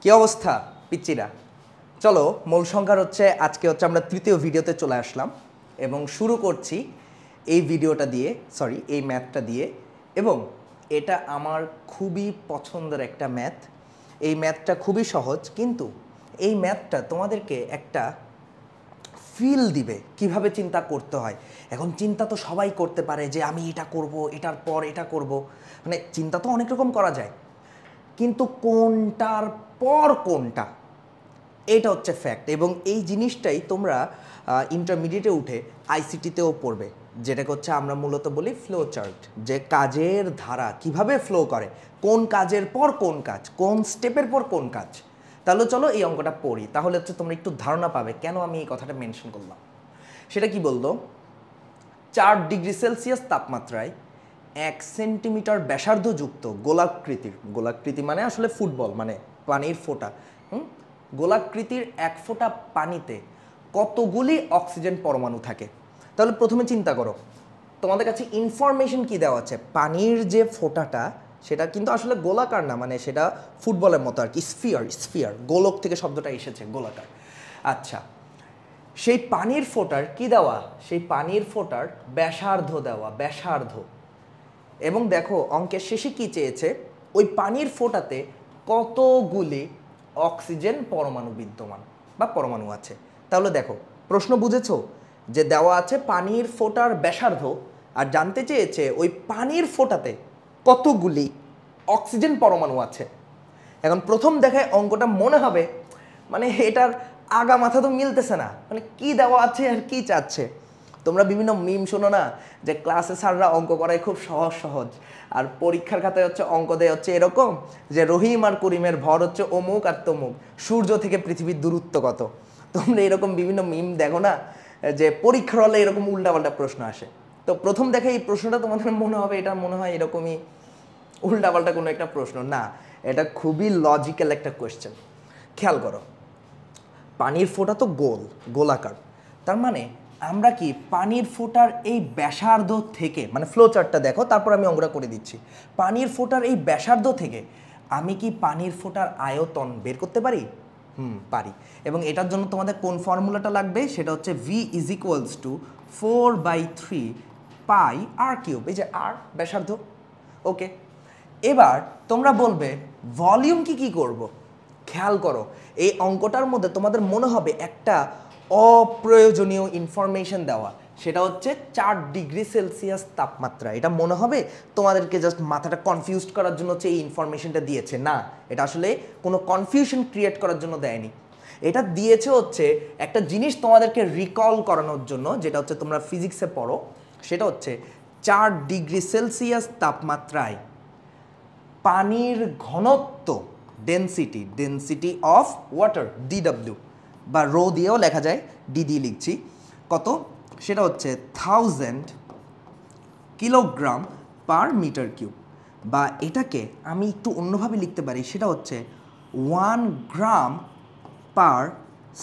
কি অবস্থা পিচ্চিরা? চলো মূল সংখ্যার আজকে আমরা তৃতীয় ভিডিওতে চলে আসলাম এবং শুরু করছি এই ভিডিওটা দিয়ে, সরি এই ম্যাথটা দিয়ে। এবং এটা আমার খুবই পছন্দের একটা ম্যাথ। এই ম্যাথটা খুবই সহজ, কিন্তু এই ম্যাথটা তোমাদেরকে একটা ফিল দিবে কিভাবে চিন্তা করতে হয়। এখন চিন্তা তো সবাই করতে পারে যে আমি এটা করব, এটার পর এটা করব, মানে চিন্তা তো অনেক রকম করা যায়, কিন্তু কোনটার পর কোনটা, এটা হচ্ছে ফ্যাক্ট। এবং এই জিনিসটাই তোমরা ইন্টারমিডিয়েটে উঠে আইসিটিতেও পড়বে, যেটাকে আমরা মূলত বলি ফ্লো চার্ট, যে কাজের ধারা কিভাবে ফ্লো করে, কোন কাজের পর কোন কাজ, কোন স্টেপের পর কোন কাজ। তাহলে চলো এই অঙ্কটা পড়ি, তাহলে তোমরা একটু ধারণা পাবে কেন আমি এই কথাটা মেনশন করলাম। সেটা কি বলতো, 4 ডিগ্রি সেলসিয়াস তাপমাত্রায় 1 সেন্টিমিটার ব্যাসার্ধযুক্ত গোলাকৃতির, গোলাকৃতি মানে আসলে ফুটবল মানে পানির ফোঁটা, গোলাকৃতির 1 ফোঁটা পানিতে কতগুলি অক্সিজেন পরমাণু থাকে। তাহলে প্রথমে চিন্তা করো, তোমাদের কাছে ইনফরমেশন কি দেওয়া আছে, পানির যে ফোঁটাটা সেটা কিন্তু আসলে গোলাকার না, মানে সেটা ফুটবলের মতো আর কি, স্ফিয়ার, স্ফিয়ার গোলক থেকে শব্দটা এসেছে, গোলাকার। আচ্ছা, সেই পানির ফোঁটার কি দেওয়া, সেই পানির ফোঁটার ব্যাসার্ধ দেওয়া, ব্যাসার্ধ। এবং দেখো অঙ্কের শেষে কি চেয়েছে, ওই পানির ফোঁটাতে কতগুলি অক্সিজেন পরমাণু বিদ্যমান বা পরমাণু আছে। তাহলে দেখো প্রশ্ন বুঝেছো, যে দেওয়া আছে পানির ফোঁটার ব্যাসার্ধ, আর জানতে চেয়েছে ওই পানির ফোঁটাতে কতগুলি অক্সিজেন পরমাণু আছে। এখন প্রথম দেখায় অঙ্কটা মনে হবে মানে এটার আগা মাথা তো মিলতেছে না, মানে কি দেওয়া আছে আর কি চাচ্ছে। তোমরা বিভিন্ন মিম শোনো না, যে ক্লাসে স্যাররা অঙ্ক করায় খুব সহজ সহজ, আর পরীক্ষার খাতায় অঙ্ক দেয় এরকম, যে রহিম আর করিমের ভর অমুক আর তমুক, সূর্য থেকে পৃথিবীর দূরত্ব কত। তোমরা এরকম বিভিন্ন মিম দেখো না, যে পরীক্ষার হলে এরকম উল্টাপাল্টা প্রশ্ন আসে। তো প্রথম দেখে এই প্রশ্নটা তোমাদের মনে হবে এটা মনে হয় এরকমই উল্টাপাল্টা কোনো একটা প্রশ্ন না, এটা খুবই লজিক্যাল একটা কোয়েশ্চেন। খেয়াল করো, পানির ফোঁটা তো গোল, গোলাকার, তার মানে আমরা কি পানির ফোঁটার এই ব্যাসার্ধ থেকে, মানে ফ্লো চার্টটা দেখো তারপর আমি অঙ্কটা করে দিচ্ছি, পানির ফোঁটার এই ব্যাসার্ধ থেকে আমি কি পানির ফোঁটার আয়তন বের করতে পারি? পারি। এবং এটার জন্য তোমাদের কোন ফর্মুলাটা লাগবে, সেটা হচ্ছে v is equals to 4/3 pi r cube, এই যে আর ব্যাসার্ধ। ওকে, এবার তোমরা বলবে ভলিউম কি করব। খেয়াল করো, এই অঙ্কটার মধ্যে তোমাদের মনে হবে একটা অপ্রয়োজনীয় ইনফরমেশন দেওয়া, সেটা হচ্ছে 4 ডিগ্রি সেলসিয়াস তাপমাত্রা। এটা মনে হবে তোমাদেরকে জাস্ট মাথাটা কনফিউজড করার জন্য এই ইনফরমেশনটা দিয়েছে, না, এটা আসলে কোনো কনফিউশন ক্রিয়েট করার জন্য দেয়নি। এটা দিয়েছে একটা জিনিস তোমাদেরকে রিকল করানোর জন্য, যেটা তোমরা ফিজিক্সে পড়ো, সেটা 4 ডিগ্রি সেলসিয়াস তাপমাত্রায় পানির ঘনত্ব, density, density of water, DW বা রো দিয়েও লেখা যায়, ডি দিয়ে লিখছি, কত, সেটা 1000 কিলোগ্রাম পার মিটার কিউব, বা এটাকে আমি একটু অন্যভাবে লিখতে পারি, সেটা 1 গ্রাম পার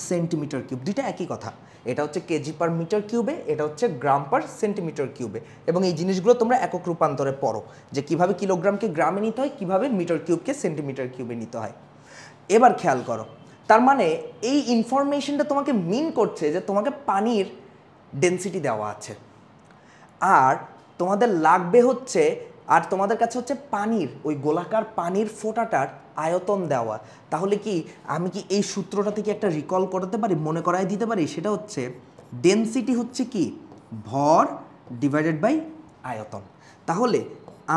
সেন্টিমিটার কিউব। দুইটা একই কথা, এটা কেজি পার মিটার কিউবে, এটা গ্রাম পার সেন্টিমিটার কিউবে। এবং এই জিনিসগুলো তোমরা একক রূপান্তরে পড়ো, যে কিভাবে কিলোগ্রামকে গ্রামে নিতে হয়, কিভাবে মিটার কিউবকে সেন্টিমিটার কিউবে নিতে হয়। এবার খেয়াল করো, তার মানে এই ইনফরমেশনটা তোমাকে মিন করছে যে তোমাকে পানির ডেনসিটি দেওয়া আছে, আর তোমাদের লাগবে আর তোমাদের কাছে পানির ওই গোলাকার পানির ফোঁটাটার আয়তন দেওয়া। তাহলে কি আমি কি এই সূত্রটা থেকে একটা রিকল করতে পারি, মনে করাই দিতে পারি, সেটা ডেনসিটি কি ভর ডিভাইডেড বাই আয়তন। তাহলে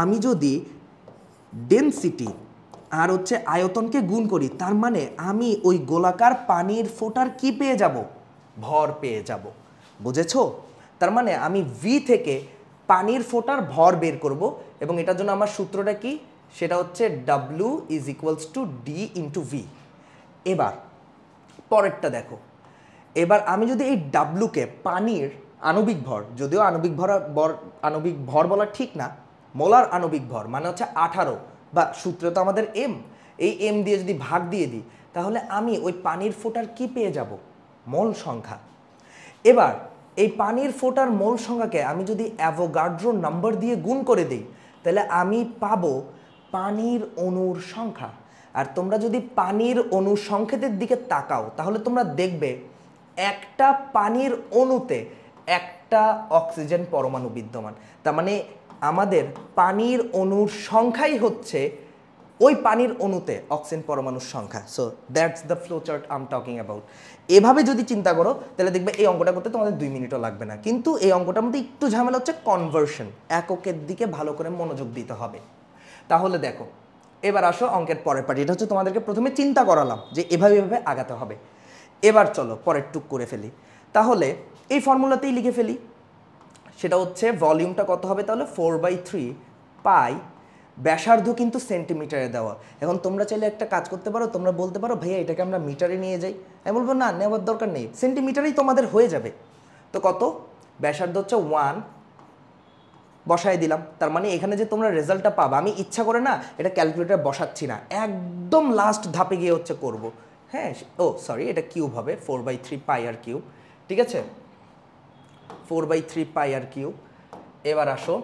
আমি যদি ডেনসিটি আর আয়তনকে গুণ করি, তার মানে আমি ওই গোলাকার পানির ফোঁটার কি পেয়ে যাব, ভর পেয়ে যাব। বুঝেছো? তার মানে আমি ভি থেকে পানির ফোঁটার ভর বের করব, এবং এটার জন্য আমার সূত্রটা কি, সেটা W is equals two D into V. এবার পরেরটা দেখো, এবার আমি যদি এই ডাব্লুকে পানির আণবিক ভর, যদিও আণবিক ভর বলা ঠিক না, মোলার আণবিক ভর মানে 18, বা সূত্রে তো আমাদের এম, এই এম দিয়ে যদি ভাগ দিয়ে দিই, তাহলে আমি ওই পানির ফোঁটার কি পেয়ে যাব, মোল সংখ্যা। এবার এই পানির ফোঁটার মোল সংখ্যাকে আমি যদি অ্যাভোগাড্রো নাম্বার দিয়ে গুণ করে দিই, তাহলে আমি পাবো পানির অণুর সংখ্যা। আর তোমরা যদি পানির অণু সংকেতের দিকে তাকাও তাহলে তোমরা দেখবে একটা পানির অণুতে একটা অক্সিজেন পরমাণু বিদ্যমান। তার মানে আমাদের পানির অণুর সংখ্যাই হচ্ছে ওই পানির অণুতে অক্সিজেন পরমাণুর সংখ্যা। So that's the flow chart I am talking about. এভাবে যদি চিন্তা করো তাহলে দেখবে এই অঙ্কটা করতে তোমাদের 2 মিনিটও লাগবে না। কিন্তু এই অঙ্কটার মধ্যে একটু ঝামেলা হচ্ছে কনভার্সন, এককের দিকে ভালো করে মনোযোগ দিতে হবে। তাহলে দেখো এবার আসো অঙ্কের পরের পার্টি। এটা হচ্ছে তোমাদেরকে প্রথমে চিন্তা করালাম যে এভাবে এভাবে আগাতে হবে। এবার চলো পরের টুক করে ফেলি। তাহলে এই ফর্মুলাতেই লিখে ফেলি, সেটা হচ্ছে ভলিউমটা কত হবে তাহলে 4/3 পাই, ব্যাসার্ধ কিন্তু সেন্টিমিটারে দেওয়া। এখন তোমরা চাইলে একটা কাজ করতে পারো, তোমরা বলতে পারো ভাইয়া এটাকে আমরা মিটারে নিয়ে যাই। আমি বলবো না, নেওয়ার দরকার নেই, সেন্টিমিটারেই তোমাদের হয়ে যাবে। তো কত, ব্যাসার্ধ হচ্ছে 1 বসাই দিলাম। তার মানে এখানে যে তোমরা রেজাল্টটা পাবা, আমি ইচ্ছা করে না এটা ক্যালকুলেটর বসাচ্ছি না, একদম লাস্ট ধাপে গিয়ে হচ্ছে করব। হ্যাঁ, ও সরি, এটা কিউব হবে 4/3 পাই আর কিউব, ঠিক আছে, 4/3 পাই আর কিউব। এবার আসো,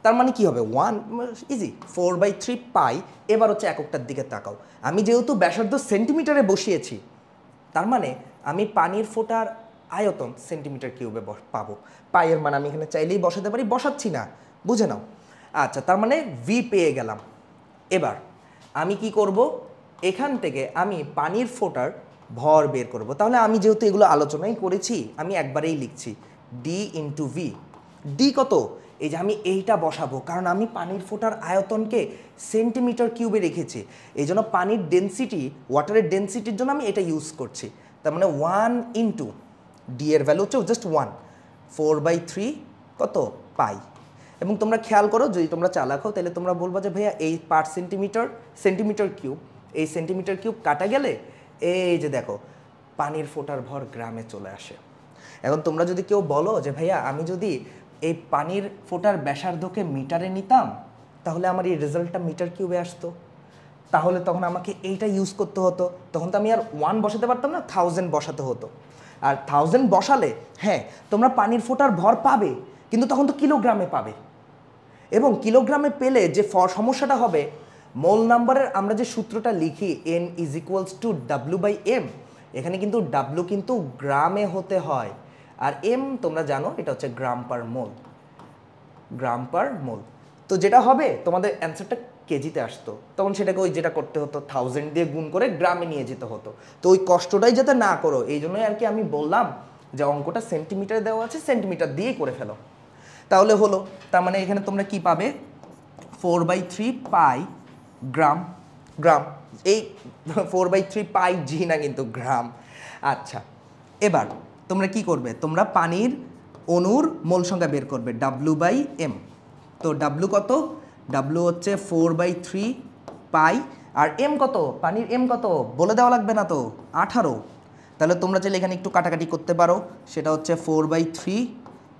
তার মানে কি হবে 1 ইজি 4/3 পাই। এবার হচ্ছে এককটার দিকে তাকাও, আমি যেহেতু ব্যাসার্ধ সেন্টিমিটারে বসিয়েছি তার মানে আমি পানির ফোঁটার আয়তন সেন্টিমিটার কিউবে পাবো। পাইয়ের মান আমি এখানে চাইলেই বসাতে পারি, বসাচ্ছি না, বুঝে নাও। আচ্ছা, তার মানে ভি পেয়ে গেলাম। এবার আমি কি করব, এখান থেকে আমি পানির ফোঁটার ভর বের করব। তাহলে আমি যেহেতু এগুলো আলোচনাই করেছি আমি একবারেই লিখছি ডি ইন্টু ভি। ডি কত, এই যে আমি এইটা বসাবো, কারণ আমি পানির ফোঁটার আয়তনকে সেন্টিমিটার কিউবে রেখেছি, এই জন্য পানির ডেন্সিটি, ওয়াটারের ডেন্সিটির জন্য আমি এটা ইউজ করছি। তার মানে 1 ইন্টু ডি এর ভ্যালু হচ্ছে জাস্ট 1, 4/3 কত পাই। এবং তোমরা খেয়াল করো, যদি তোমরা চালাক হও তাহলে তোমরা বলবা যে ভাইয়া এই পার সেন্টিমিটার কিউব, এই সেন্টিমিটার কিউব কাটা গেলে এই যে দেখো পানির ফোঁটার ভর গ্রামে চলে আসে। এখন তোমরা যদি কেউ বলো যে ভাইয়া আমি যদি এই পানির ফোঁটার ব্যাসার্ধকে মিটারে নিতাম তাহলে আমার এই রেজাল্টটা মিটার কিউবে আসতো, তাহলে তখন আমাকে এইটা ইউজ করতে হতো, তখন তো আমি আর 1 বসাতে পারতাম না, 1000 বসাতে হতো। আর 1000 বসালে হ্যাঁ তোমরা পানির ফোঁটার ভর পাবে, কিন্তু তখন তো কিলোগ্রামে পাবে। এবং কিলোগ্রামে পেলে যে সমস্যাটা হবে, মোল নাম্বারের আমরা যে সূত্রটা লিখি n = W/m, এখানে কিন্তু W কিন্তু গ্রামে হতে হয়, আর m তোমরা জানো এটা হচ্ছে গ্রাম পার মোল, গ্রাম পার মোল। তো যেটা হবে তোমাদের অ্যান্সারটা কেজিতে আসতো, তখন সেটাকে ওই যেটা করতে হতো 1000 দিয়ে গুণ করে গ্রামে নিয়ে যেতে হতো। তো ওই কষ্টটাই যাতে না করো এই জন্যই আর কি আমি বললাম যে অঙ্কটা সেন্টিমিটারে দেওয়া আছে, সেন্টিমিটার দিয়েই করে ফেলো, তাহলে হলো। তার মানে এখানে তোমরা কি পাবে 4/3 পাই গ্রাম, গ্রাম এই 4/3 পাই জি না কিন্তু গ্রাম। আচ্ছা, এবার তোমরা কি করবে, তোমরা পানির অণুর মোল সংখ্যা বের করবে W/m। তো W কত, W হচ্ছে 4/3 পাই, আর m কত, পানির m কত বলে দেওয়া লাগবে না তো, 18। তাহলে তোমরা চাইলে এখানে একটু কাটাকাটি করতে পারো, সেটা হচ্ছে 4/3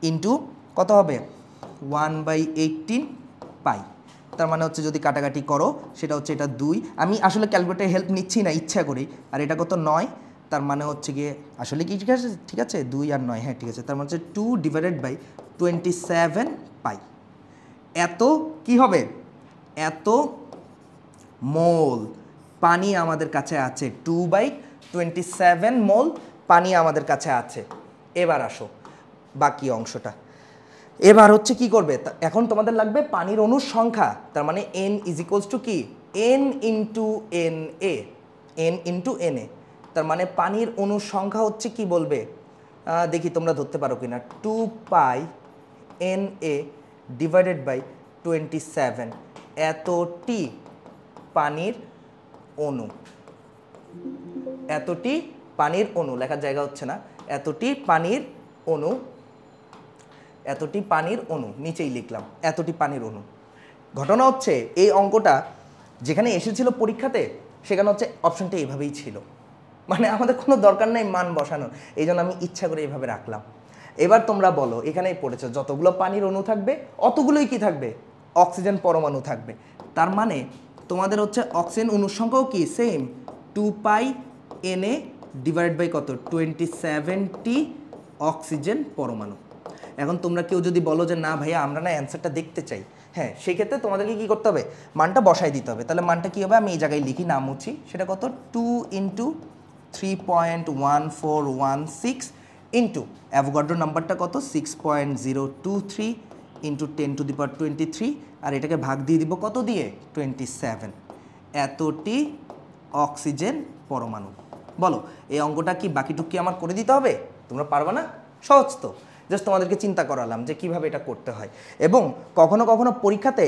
ইন্টু কত হবে 1/18 পাই। তার মানে হচ্ছে যদি কাটাকাটি করো সেটা হচ্ছে এটা 2, আমি আসলে ক্যালকুলেটারের হেল্প নিচ্ছি না ইচ্ছা করেই। আর এটা কত 9, তার মানে হচ্ছে গিয়ে আসলে কি ঠিক আছে, ঠিক আছে 2 আর 9, হ্যাঁ ঠিক আছে। তার মানে হচ্ছে 2/27 পাই। এত কি হবে, এত মোল পানি আমাদের কাছে আছে, 2/27 মোল পানি আমাদের কাছে আছে। এবার আসো বাকি অংশটা, এবার হচ্ছে কি করবে, এখন তোমাদের লাগবে পানির অণুর সংখ্যা। তার মানে n = কি, n into na, n into na। তার মানে পানির অণুর সংখ্যা হচ্ছে কি বলবে, দেখি তোমরা ধরতে পারো কিনা, 2π na ডিভাইডেড বাই 27, এতটি পানির অণু, এতটি পানির অণু, লেখার জায়গা হচ্ছে না, এতটি পানির অণু, এতটি পানির অণু, নিচেই লিখলাম এতটি পানির অণু। ঘটনা হচ্ছে এই অঙ্কটা যেখানে এসেছিল পরীক্ষাতে সেখানে হচ্ছে অপশনটা এইভাবেই ছিল, মানে আমাদের কোনো দরকার নেই মান বসানোর, এই জন্য আমি ইচ্ছা করে এইভাবে রাখলাম। এবার তোমরা বলো, এখানেই পড়েছো যতগুলো পানির অণু থাকবে অতগুলোই কি থাকবে, অক্সিজেন পরমাণু থাকবে। তার মানে তোমাদের হচ্ছে অক্সিজেন অণুর সংখ্যাও কি সেম, 2π na ডিভাইড বাই কত 27টি অক্সিজেন পরমাণু। এখন তোমরা কেউ যদি বলো যে না ভাইয়া আমরা না অ্যান্সারটা দেখতে চাই, হ্যাঁ, সেই ক্ষেত্রে তোমাদেরকে কী করতে হবে, মানটা বসাই দিতে হবে। তাহলে মানটা কী হবে, আমি এই জায়গায় লিখি, নাম মুছি, সেটা কত, 2 ইন্টু 3.1416 ইন্টু অ্যাভোগাড্রো নাম্বারটা কত, 6.023 ইন্টু 10⁻23, আর এটাকে ভাগ দিয়ে দিব কত দিয়ে, 27, এতটি অক্সিজেন পরমাণু। বলো এই অঙ্কটা কি বাকিটুক কি আমার করে দিতে হবে? তোমরা পারবে না? সহজ তো, জাস্ট তোমাদেরকে চিন্তা করালাম যে কিভাবে এটা করতে হয়। এবং কখনো কখনো পরীক্ষাতে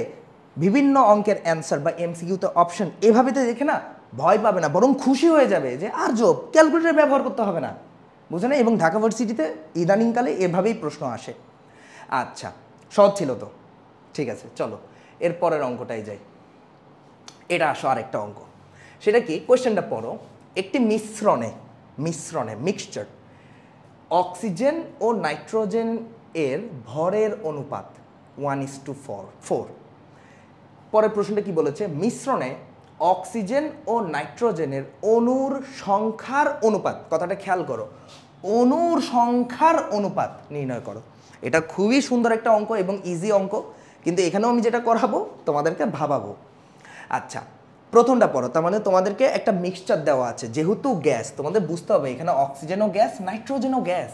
বিভিন্ন অঙ্কের অ্যান্সার বা এমসিকিউতে অপশন এভাবে তো দেখে না ভয় পাবে না, বরং খুশি হয়ে যাবে যে আর জব ক্যালকুলেটর ব্যবহার করতে হবে না, বুঝে না? এবং ঢাকা ভার্সিটিতে ইদানিংকালে এভাবেই প্রশ্ন আসে। আচ্ছা, সহজ ছিল তো, ঠিক আছে, চলো এর পরের অঙ্কটাই যাই। এটা আসো আরেকটা অঙ্ক, সেটা কি, কোয়েশ্চেনটা পড়ো। একটি মিশ্রণে মিক্সচার অক্সিজেন ও নাইট্রোজেন এর ভরের অনুপাত 1:4। পরের প্রশ্নটা কি বলেছে, মিশ্রণে অক্সিজেন ও নাইট্রোজেনের অণুর সংখ্যার অনুপাত, কথাটা খেয়াল করো, অণুর সংখ্যার অনুপাত নির্ণয় করো। এটা খুবই সুন্দর একটা অঙ্ক এবং ইজি অঙ্ক, কিন্তু এখানেও আমি যেটা করাবো তোমাদেরকে ভাবাবো। আচ্ছা, প্রথমটা পড়ো। তার মানে তোমাদেরকে একটা মিক্সচার দেওয়া আছে, যেহেতু গ্যাস, তোমাদের বুঝতে হবে এখানে অক্সিজেনও গ্যাস, নাইট্রোজেনও গ্যাস,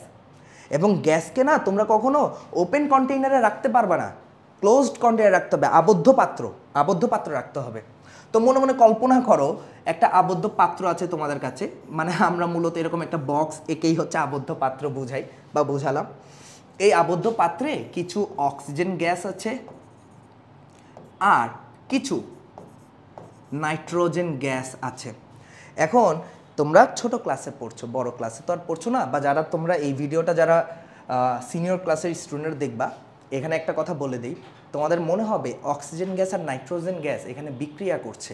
এবং গ্যাসকে না তোমরা কখনো ওপেন কন্টেইনারে রাখতে পারবে না, ক্লোজড কন্টেইনারে রাখতে হবে, আবদ্ধ পাত্র রাখতে হবে। তো মনে মনে কল্পনা করো একটা আবদ্ধ পাত্র আছে তোমাদের কাছে, মানে আমরা মূলত এরকম একটা বক্স একেই হচ্ছে আবদ্ধ পাত্র বুঝাই বা বুঝালাম। এই আবদ্ধ পাত্রে কিছু অক্সিজেন গ্যাস আছে আর কিছু নাইট্রোজেন গ্যাস আছে। এখন তোমরা ছোট ক্লাসে পড়ছো, বড় ক্লাসে তো আর পড়ছো না, বা যারা তোমরা এই ভিডিওটা যারা সিনিয়র ক্লাসের স্টুডেন্ট দেখবা, এখানে একটা কথা বলে দিই, তোমাদের মনে হবে অক্সিজেন গ্যাস আর নাইট্রোজেন গ্যাস এখানে বিক্রিয়া করছে।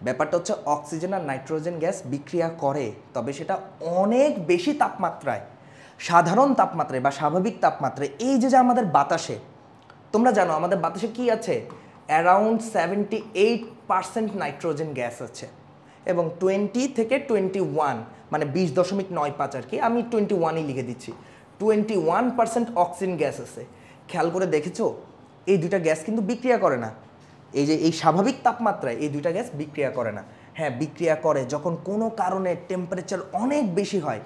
ব্যাপারটা হচ্ছে অক্সিজেন আর নাইট্রোজেন গ্যাস বিক্রিয়া করে, তবে সেটা অনেক বেশি তাপমাত্রায়, সাধারণ তাপমাত্রায় বা স্বাভাবিক তাপমাত্রায়। এই যে আমাদের বাতাসে, তোমরা জানো আমাদের বাতাসে কি আছে, অ্যারাউন্ড 78% নাইট্রোজেন গ্যাস আছে, এবং 20 থেকে 21 মানে 20.95 আর কি, আমি 21ই লিখে দিচ্ছি, 21% অক্সিজেন গ্যাস আছে। খেয়াল করে দেখেছো এই দুইটা গ্যাস কিন্তু বিক্রিয়া করে না, এই যে এই স্বাভাবিক তাপমাত্রায় এই দুইটা গ্যাস বিক্রিয়া করে না। হ্যাঁ, বিক্রিয়া করে যখন কোনো কারণে টেম্পারেচার অনেক বেশি হয়,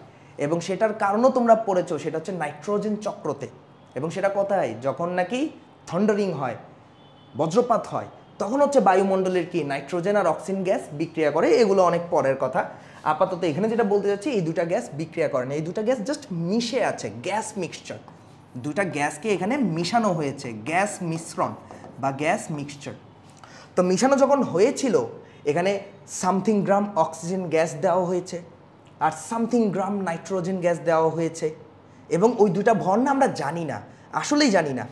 এবং সেটার কারণও তোমরা পড়েছো, সেটা হচ্ছে নাইট্রোজেন চক্রতে। এবং সেটা কোথায়, যখন নাকি থন্ডারিং হয়, বজ্রপাত হয়, তখন হচ্ছে বায়ুমণ্ডলের কি নাইট্রোজেন আর অক্সিজেন গ্যাস বিক্রিয়া করে। এগুলো অনেক পরের কথা, আপাতত এখানে যেটা বলতে যাচ্ছি, এই দুটা গ্যাস বিক্রিয়া করে না, এই দুটা গ্যাস জাস্ট মিশে আছে, গ্যাস মিক্সচার, দুটা গ্যাসকে এখানে মিশানো হয়েছে, গ্যাস মিশ্রণ বা গ্যাস মিক্সচার। তো মিশানো যখন হয়েছিল, এখানে সামথিং গ্রাম অক্সিজেন গ্যাস দেওয়া হয়েছে আর সামথিং গ্রাম নাইট্রোজেন গ্যাস দেওয়া হয়েছে, এবং ওই দুটা ভর না আমরা জানি না, আসলেই জানি না।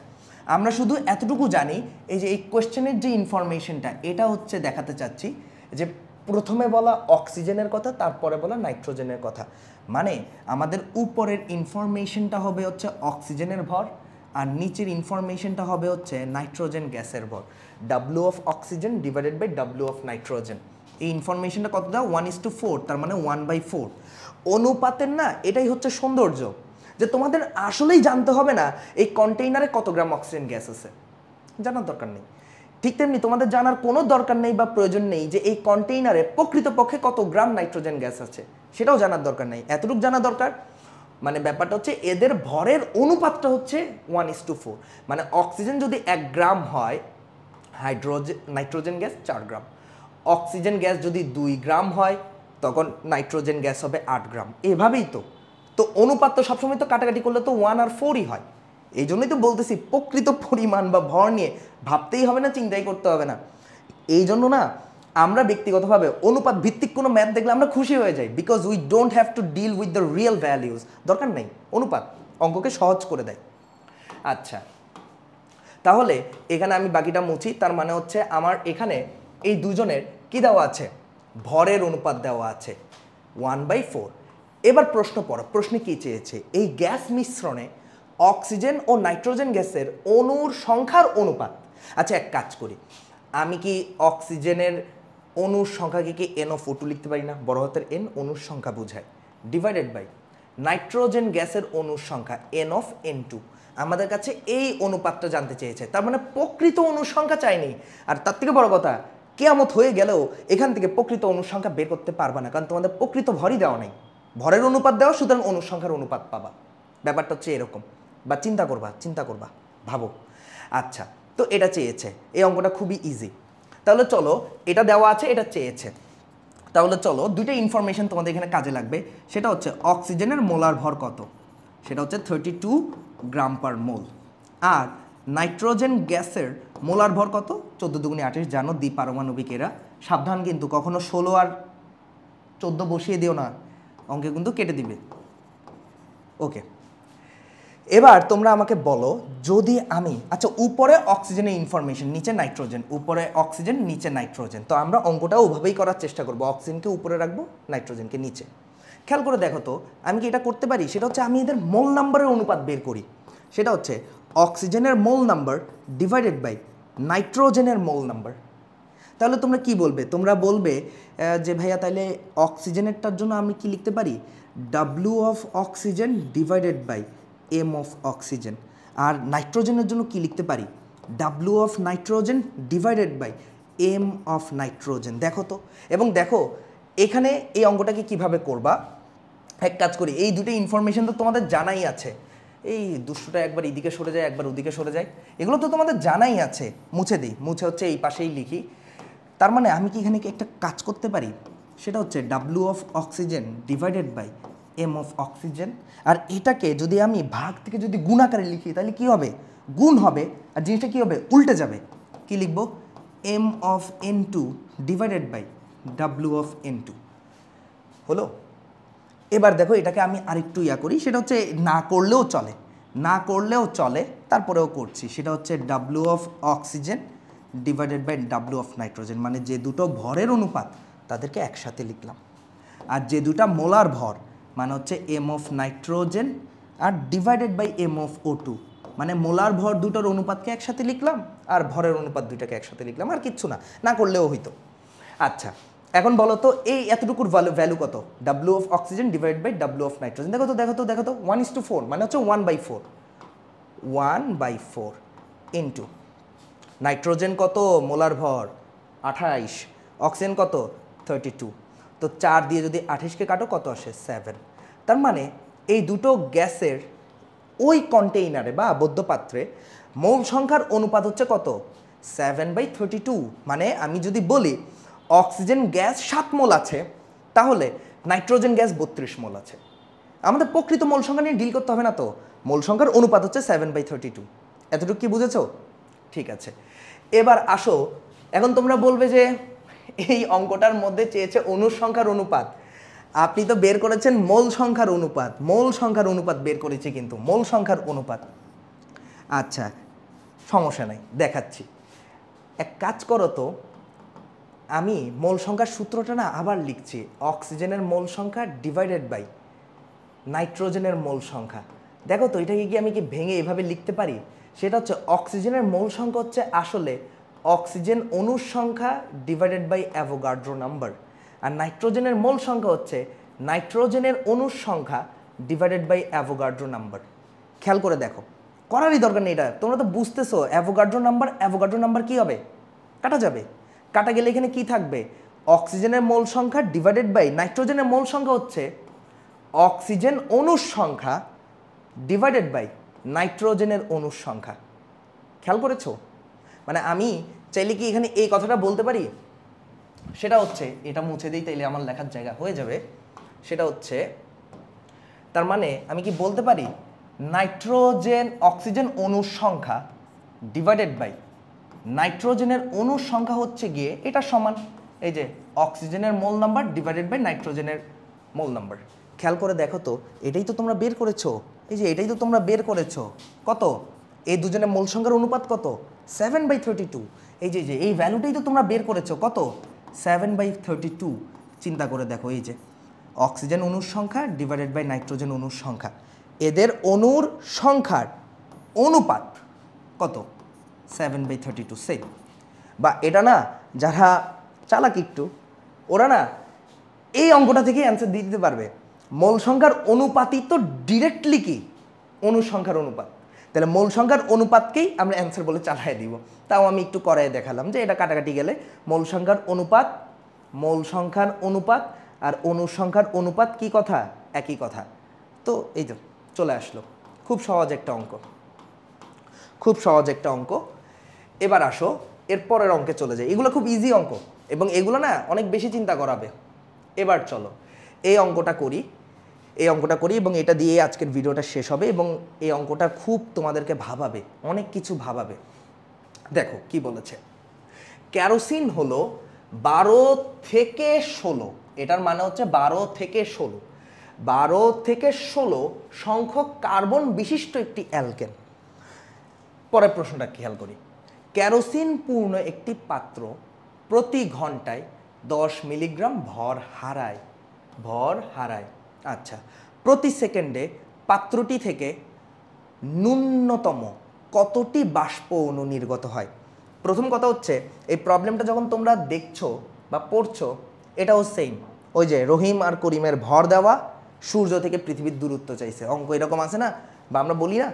আমরা শুধু এতটুকু জানি, এই যে এই কোয়েশ্চেনের যে ইনফরমেশনটা, এটা হচ্ছে দেখাতে চাচ্ছি যে প্রথমে বলা অক্সিজেনের কথা, তারপরে বলা নাইট্রোজেনের কথা। মানে আমাদের উপরের ইনফরমেশনটা হবে হচ্ছে অক্সিজেনের ভর, আর নিচের ইনফরমেশনটা হবে হচ্ছে নাইট্রোজেন গ্যাসের ভর, W of oxygen divided by W of nitrogen. এই ইনফরমেশনটা কত দাও, 1:4, তার মানে 1/4 অনুপাতের না, এটাই হচ্ছে সৌন্দর্য, যে তোমাদের আসলেই জানতে হবে না এই কন্টেইনারে কত গ্রাম অক্সিজেন গ্যাস আছে, জানার দরকার নেই। ঠিক তেমনি তোমাদের জানার কোনো দরকার নেই বা প্রয়োজন নেই যে এই কন্টেইনারে প্রকৃতপক্ষে কত গ্রাম নাইট্রোজেন গ্যাস আছে, সেটাও জানার দরকার নেই। এতটুকু জানা দরকার, মানে ব্যাপারটা হচ্ছে এদের ভরের অনুপাতটা হচ্ছে 1:4। মানে অক্সিজেন যদি 1 গ্রাম হয়, নাইট্রোজেন গ্যাস 4 গ্রাম। অক্সিজেন গ্যাস যদি 2 গ্রাম হয়, তখন নাইট্রোজেন গ্যাস হবে 8 গ্রাম। এভাবেই তো অনুপাত তো সবসময় তো কাটাকাটি করলে তো 1 আর 4ই হয়। এই জন্যই তো বলতেছি প্রকৃত পরিমাণ বা ভর নিয়ে ভাবতেই হবে না, চিন্তাই করতে হবে না। এই জন্য না আমরা ব্যক্তিগতভাবে অনুপাত ভিত্তিক কোনো ম্যাথ দেখলে আমরা খুশি হয়ে যাই, because we don't have to deal with the real values. দরকার নেই, অনুপাত অঙ্ককে সহজ করে দেয়। আচ্ছা, তাহলে এখানে আমি বাকিটা মুছি, তার মানে হচ্ছে আমার এখানে এই দুজনের কি দেওয়া আছে, ভরের অনুপাত দেওয়া আছে 1/4। এবার প্রশ্ন পড়ো, প্রশ্নে কি চেয়েছে, এই গ্যাস মিশ্রণে অক্সিজেন ও নাইট্রোজেন গ্যাসের অণুর সংখ্যার অনুপাত। আচ্ছা, এক কাজ করি, আমি কি অক্সিজেনের অণুর সংখ্যাকে কি NO4 লিখতে পারি না, বড় হাতের N অণুর সংখ্যা বোঝায়, ডিভাইডেড বাই নাইট্রোজেন গ্যাসের অণুর সংখ্যা N(N2) আমাদের কাছে এই অনুপাতটা জানতে চেয়েছে। তার মানে প্রকৃত অণুর সংখ্যা চাইনি। আর তার থেকে বড় কথা, কিয়ামত হয়ে গেলেও এখান থেকে প্রকৃত অণুর সংখ্যা বের করতে পারবা না, কারণ তোমাদের প্রকৃত ভরই দেওয়া নেই, ভরের অনুপাত দেওয়া, সুতরাং অণুর সংখ্যার অনুপাত পাবা। ব্যাপারটা হচ্ছে এরকম। বা চিন্তা করবা, ভাবো। আচ্ছা, তো এটা চেয়েছে, এই অঙ্কটা খুবই ইজি। তাহলে চলো, এটা দেওয়া আছে, এটা চেয়েছে, তাহলে চলো দুইটা ইনফরমেশন তোমাদের এখানে কাজে লাগবে। সেটা হচ্ছে অক্সিজেনের মোলার ভর কত, সেটা হচ্ছে 32 গ্রাম পার মোল। আর নাইট্রোজেন গ্যাসের মোলার ভর কত, 14 দুগুণে 28, জানো দ্বিপারমাণবিক এরা। সাবধান কিন্তু, কখনো 16 আর 14 বসিয়ে দিও না, অঙ্কে কিন্তু কেটে দিবে। ওকে, এবার তোমরা আমাকে বলো, যদি আমি, আচ্ছা উপরে অক্সিজেনের ইনফরমেশন, নিচে নাইট্রোজেন, উপরে অক্সিজেন নিচে নাইট্রোজেন, তো আমরা অঙ্কটাও ওভাবেই করার চেষ্টা করবো, অক্সিজেনকে উপরে রাখবো, নাইট্রোজেনকে নিচে। খেয়াল করে দেখো তো, আমি কি এটা করতে পারি? সেটা হচ্ছে আমি এদের মোল নাম্বারের অনুপাত বের করি। সেটা হচ্ছে অক্সিজেনের মোল নাম্বার ডিভাইডেড বাই নাইট্রোজেনের মোল নাম্বার। তাহলে তোমরা কি বলবে? তোমরা বলবে যে ভাইয়া তাহলে অক্সিজেনেরটার জন্য আমি কি লিখতে পারি? W of oxygen divided by M of oxygen. আর নাইট্রোজেনের জন্য কি লিখতে পারি? W of nitrogen divided by M of nitrogen. দেখো তো, এবং দেখো এখানে এই অঙ্কটাকে কিভাবে করবা। এক কাজ করি, এই দুটো ইনফরমেশন তো তোমাদের জানাই আছে, এই দুষ্টটা একবার এদিকে সরে যায়, একবার ওদিকে সরে যায়, এগুলো তো তোমাদের জানাই আছে। মুছে দিই, মুছে হচ্ছে এই পাশেই লিখি। তার মানে আমি কি এখানে একটা কাজ করতে পারি? সেটা হচ্ছে W of oxygen divided by M of oxygen. আর এটাকে যদি আমি ভাগ থেকে যদি গুণ আকারে লিখি, তাহলে কি হবে? গুণ হবে, আর জিনিসটা কি হবে? উল্টে যাবে। কি লিখবো? M of N2 divided by W of N2। হলো? এবার দেখো এটাকে আমি আরেকটু করি, সেটা হচ্ছে না করলেও চলে, তারপরেও করছি। সেটা হচ্ছে W of oxygen divided by W of nitrogen, মানে যে দুটো ভরের অনুপাত তাদেরকে একসাথে লিখলাম। আর যে দুটা মোলার ভর, মানে হচ্ছে এম অফ নাইট্রোজেন আর divided by M of O2, মানে মোলার ভর দুটোর অনুপাতকে একসাথে লিখলাম, আর ভরের অনুপাত দুইটাকে একসাথে লিখলাম, আর কিচ্ছু না করলেও হইতো। আচ্ছা, এখন বলো তো এই এতটুকুর ভ্যালু কত? W of oxygen divide by W of nitrogen. দেখো তো 1:4, মানে হচ্ছে 1/4, 1/4 ইন্টু নাইট্রোজেন কত মোলার ভর? 28, অক্সিজেন কত? 32। তো 4 দিয়ে যদি 28কে কাটো কত আসে? 7। তার মানে এই দুটো গ্যাসের ওই কন্টেইনারে বা আবদ্ধ পাত্রে মোল সংখ্যার অনুপাত হচ্ছে কত? 7/32। মানে আমি যদি বলি অক্সিজেন গ্যাস 7 মোল আছে, তাহলে নাইট্রোজেন গ্যাস 32 মোল আছে। আমাদের প্রকৃত মোল সংখ্যা নিয়ে ডিল করতে হবে না তো, মোল সংখ্যার অনুপাত হচ্ছে 7/32। এতটুকু কি বুঝেছো? ঠিক আছে, এবার আসো, এখন তোমরা বলবে যে এই অঙ্কটার মধ্যে চেয়েছে অণুর সংখ্যার অনুপাত, আপনি তো বের করেছেন মোল সংখ্যার অনুপাত। মোল সংখ্যার অনুপাত বের করেছি, কিন্তু মোল সংখ্যার অনুপাত। আচ্ছা সমস্যা নাই, দেখাচ্ছি। এক কাজ করো তো, আমি মোল সংখ্যার সূত্রটা না আবার লিখছি, অক্সিজেনের মোল সংখ্যা ডিভাইডেড বাই নাইট্রোজেনের মোল সংখ্যা। দেখো তো এটাকে কি আমি কি ভেঙে এভাবে লিখতে পারি? সেটা হচ্ছে অক্সিজেনের মোল সংখ্যা হচ্ছে আসলে অক্সিজেন অণুর সংখ্যা ডিভাইডেড বাই অ্যাভোগাড্রো নাম্বার, আর নাইট্রোজেনের মোল সংখ্যা হচ্ছে নাইট্রোজেনের অণুর সংখ্যা ডিভাইডেড বাই অ্যাভোগাড্রো নাম্বার। খেয়াল করে দেখো, করারই দরকার নেই এটা, তোমরা তো বুঝতেছো। অ্যাভোগাড্রো নাম্বার কি হবে? কাটা যাবে। কাটা গেলে এখানে কি থাকবে? অক্সিজেনের মোল সংখ্যা ডিভাইডেড বাই নাইট্রোজেনের মোল সংখ্যা হচ্ছে অক্সিজেন অণুর সংখ্যা ডিভাইডেড বাই নাইট্রোজেনের অণুর সংখ্যা। খেয়াল করেছো? মানে আমি চাইলে কি এখানে এই কথাটা বলতে পারি? সেটা হচ্ছে, এটা মুছে দিই তাইলে আমার লেখার জায়গা হয়ে যাবে। সেটা হচ্ছে, তার মানে আমি কি বলতে পারি অক্সিজেন অণুর সংখ্যা ডিভাইডেড বাই নাইট্রোজেনের অণুর সংখ্যা হচ্ছে গিয়ে এটা সমান এই যে অক্সিজেনের মোল নাম্বার ডিভাইডেড বাই নাইট্রোজেনের মোল নাম্বার। খেয়াল করে দেখো তো, এটাই তো তোমরা বের করেছো। এই যে এটাই তো তোমরা বের করেছো। কত? এই দুজনের মোল সংখ্যার অনুপাত কত? 7/32। এই যে এই ভ্যালুটাই তো তোমরা বের করেছো। কত? 7/32। চিন্তা করে দেখো, এই যে অক্সিজেন অণুর সংখ্যা ডিভাইডেড বাই নাইট্রোজেন অণুর সংখ্যা, এদের অণুর সংখ্যার অনুপাত কত? 7/32। সেম। বা এটা না, যারা চালাক একটু, ওরা না এই অঙ্কটা থেকেই অ্যান্সার দিয়ে দিতে পারবে। মোল সংখ্যার অনুপাতই তো ডিরেক্টলি কি অনুসংখ্যার অনুপাত, তাহলে মোল সংখ্যার অনুপাতকেই আমরা অ্যান্সার বলে চালাই দিব। তাও আমি একটু করাই দেখালাম যে এটা কাটাকাটি গেলে মোল সংখ্যার অনুপাত, মোল সংখ্যার অনুপাত আর অনুসংখ্যার অনুপাত কি কথা, একই কথা। তো এই তো চলে আসলো, খুব সহজ একটা অঙ্ক, খুব সহজ একটা অঙ্ক। এবার আসো এর পরের অঙ্কে চলে যাই। এগুলো খুব ইজি অঙ্ক এবং এগুলো না অনেক বেশি চিন্তা করাবে। এবার চলো এই অঙ্কটা করি, এই অঙ্কটা করি এবং এটা দিয়ে আজকের ভিডিওটা শেষ হবে এবং এই অঙ্কটা খুব তোমাদেরকে ভাবাবে, অনেক কিছু ভাবাবে। দেখো কি বলেছে, কেরোসিন হলো 12 থেকে 16, এটার মানে হচ্ছে 12 থেকে 16, 12 থেকে 16 সংখ্যক কার্বন বিশিষ্ট একটি অ্যালকেন। পরের প্রশ্নটা খেয়াল করি, কেরোসিন পূর্ণ একটি পাত্র প্রতি ঘন্টায় 10 মিলিগ্রাম ভর হারায়, ভর হারায়। আচ্ছা, প্রতি সেকেন্ডে পাত্রটি থেকে ন্যূনতম কতটি বাষ্প অণু নির্গত হয়? প্রথম কথা হচ্ছে এই প্রবলেমটা যখন তোমরা দেখছো বা পড়ছো, এটাও সেম, ওই যে রহিম আর করিমের ভর দেওয়া, সূর্য থেকে পৃথিবীর দূরত্ব চাইছে, অঙ্ক এরকম আছে না, বা আমরা বলি না,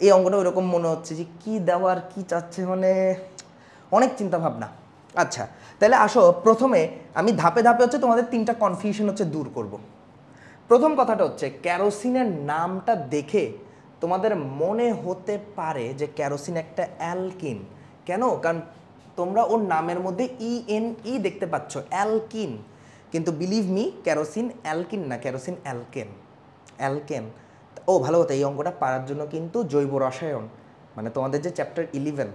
এই অঙ্কটা ওইরকম মনে হচ্ছে যে কি দেওয়ার কি চাচ্ছে, মানে অনেক চিন্তা ভাবনা। আচ্ছা তাহলে আসো প্রথমে আমি ধাপে ধাপে হচ্ছে তোমাদের 3টা কনফিউশন হচ্ছে দূর করব। প্রথম কথাটা হচ্ছে কেরোসিনের নামটা দেখে তোমাদের মনে হতে পারে যে কেরোসিন একটা অ্যালকিন। কেন? কারণ তোমরা ওর নামের মধ্যে ইএনই দেখতে পাচ্ছ, অ্যালকিন। কিন্তু বিলিভ মি, কেরোসিন অ্যালকিন না, কেরোসিন অ্যালকেন, অ্যালকেন। ও ভালো কথা, এই অঙ্কটা পারার জন্য কিন্তু জৈব রসায়ন মানে তোমাদের যে চ্যাপ্টার 11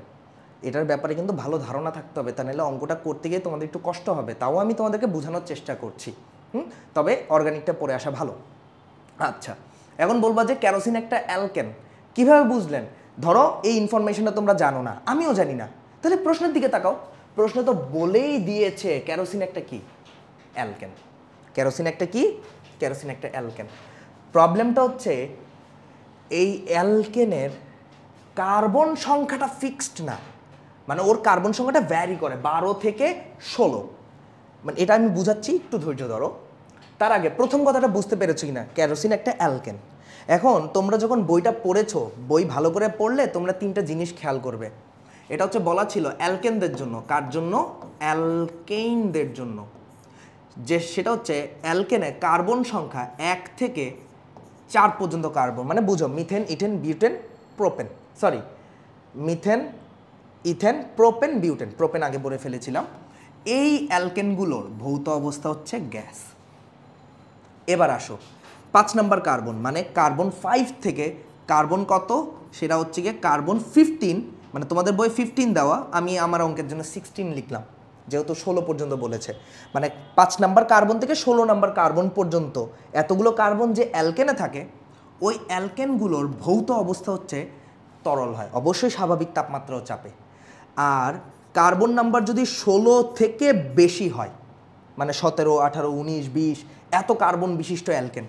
এটার ব্যাপারে কিন্তু ভালো ধারণা থাকতে হবে, তা নাহলে অঙ্কটা করতে গিয়ে তোমাদের একটু কষ্ট হবে। তাও আমি তোমাদেরকে বোঝানোর চেষ্টা করছি, তবে অর্গানিকটা পড়ে আসা ভালো। আচ্ছা এখন বলবা যে কেরোসিন একটা অ্যালকেন, কিভাবে বুঝলেন? ধরো এই ইনফরমেশনটা তোমরা জানো না, আমিও জানি না, তাহলে প্রশ্নের দিকে তাকাও, প্রশ্ন তো বলেই দিয়েছে কেরোসিন একটা কি অ্যালকেন। কেরোসিন একটা কি? কেরোসিন একটা অ্যালকেন। প্রবলেমটা হচ্ছে এই অ্যালকেনের কার্বন সংখ্যাটা ফিক্সড না, মানে ওর কার্বন সংখ্যাটা ভ্যারি করে 12 থেকে 16। মানে এটা আমি বুঝাচ্ছি, একটু ধৈর্য ধরো। তার আগে প্রথম কথাটা বুঝতে পেরেছো কিনা, কেরোসিন একটা অ্যালকেন। এখন তোমরা যখন বইটা পড়েছো, বই ভালো করে পড়লে তোমরা 3টা জিনিস খেয়াল করবে। এটা হচ্ছে বলা ছিল অ্যালকেনদের জন্য, কার জন্য? অ্যালকেইনদের জন্য, যে সেটা হচ্ছে অ্যালকেনে কার্বন সংখ্যা 1 থেকে 4 পর্যন্ত কার্বন, মানে বুঝো methane, ethane, butane, propane, sorry methane, ethane, propane, butane, propane আগে বলে ফেলেছিলাম। এই অ্যালকেনগুলোর ভৌত অবস্থা হচ্ছে গ্যাস। এবার আসো 5 নম্বর কার্বন, মানে কার্বন 5 থেকে কার্বন কত, সেটা হচ্ছে গিয়ে কার্বন 15, মানে তোমাদের বই 15 দেওয়া, আমি আমার অঙ্কের জন্য 16 লিখলাম যেহেতু 16 পর্যন্ত বলেছে। মানে 5 নম্বর কার্বন থেকে 16 নম্বর কার্বন পর্যন্ত এতগুলো কার্বন যে অ্যালকেনে থাকে, ওই অ্যালকেনগুলোর ভৌত অবস্থা হচ্ছে তরল হয়, অবশ্যই স্বাভাবিক তাপমাত্রা ও চাপে। আর কার্বন নাম্বার যদি 16 থেকে বেশি হয়, মানে 17, 18, 19, 20 এত কার্বন বিশিষ্ট অ্যালকেন,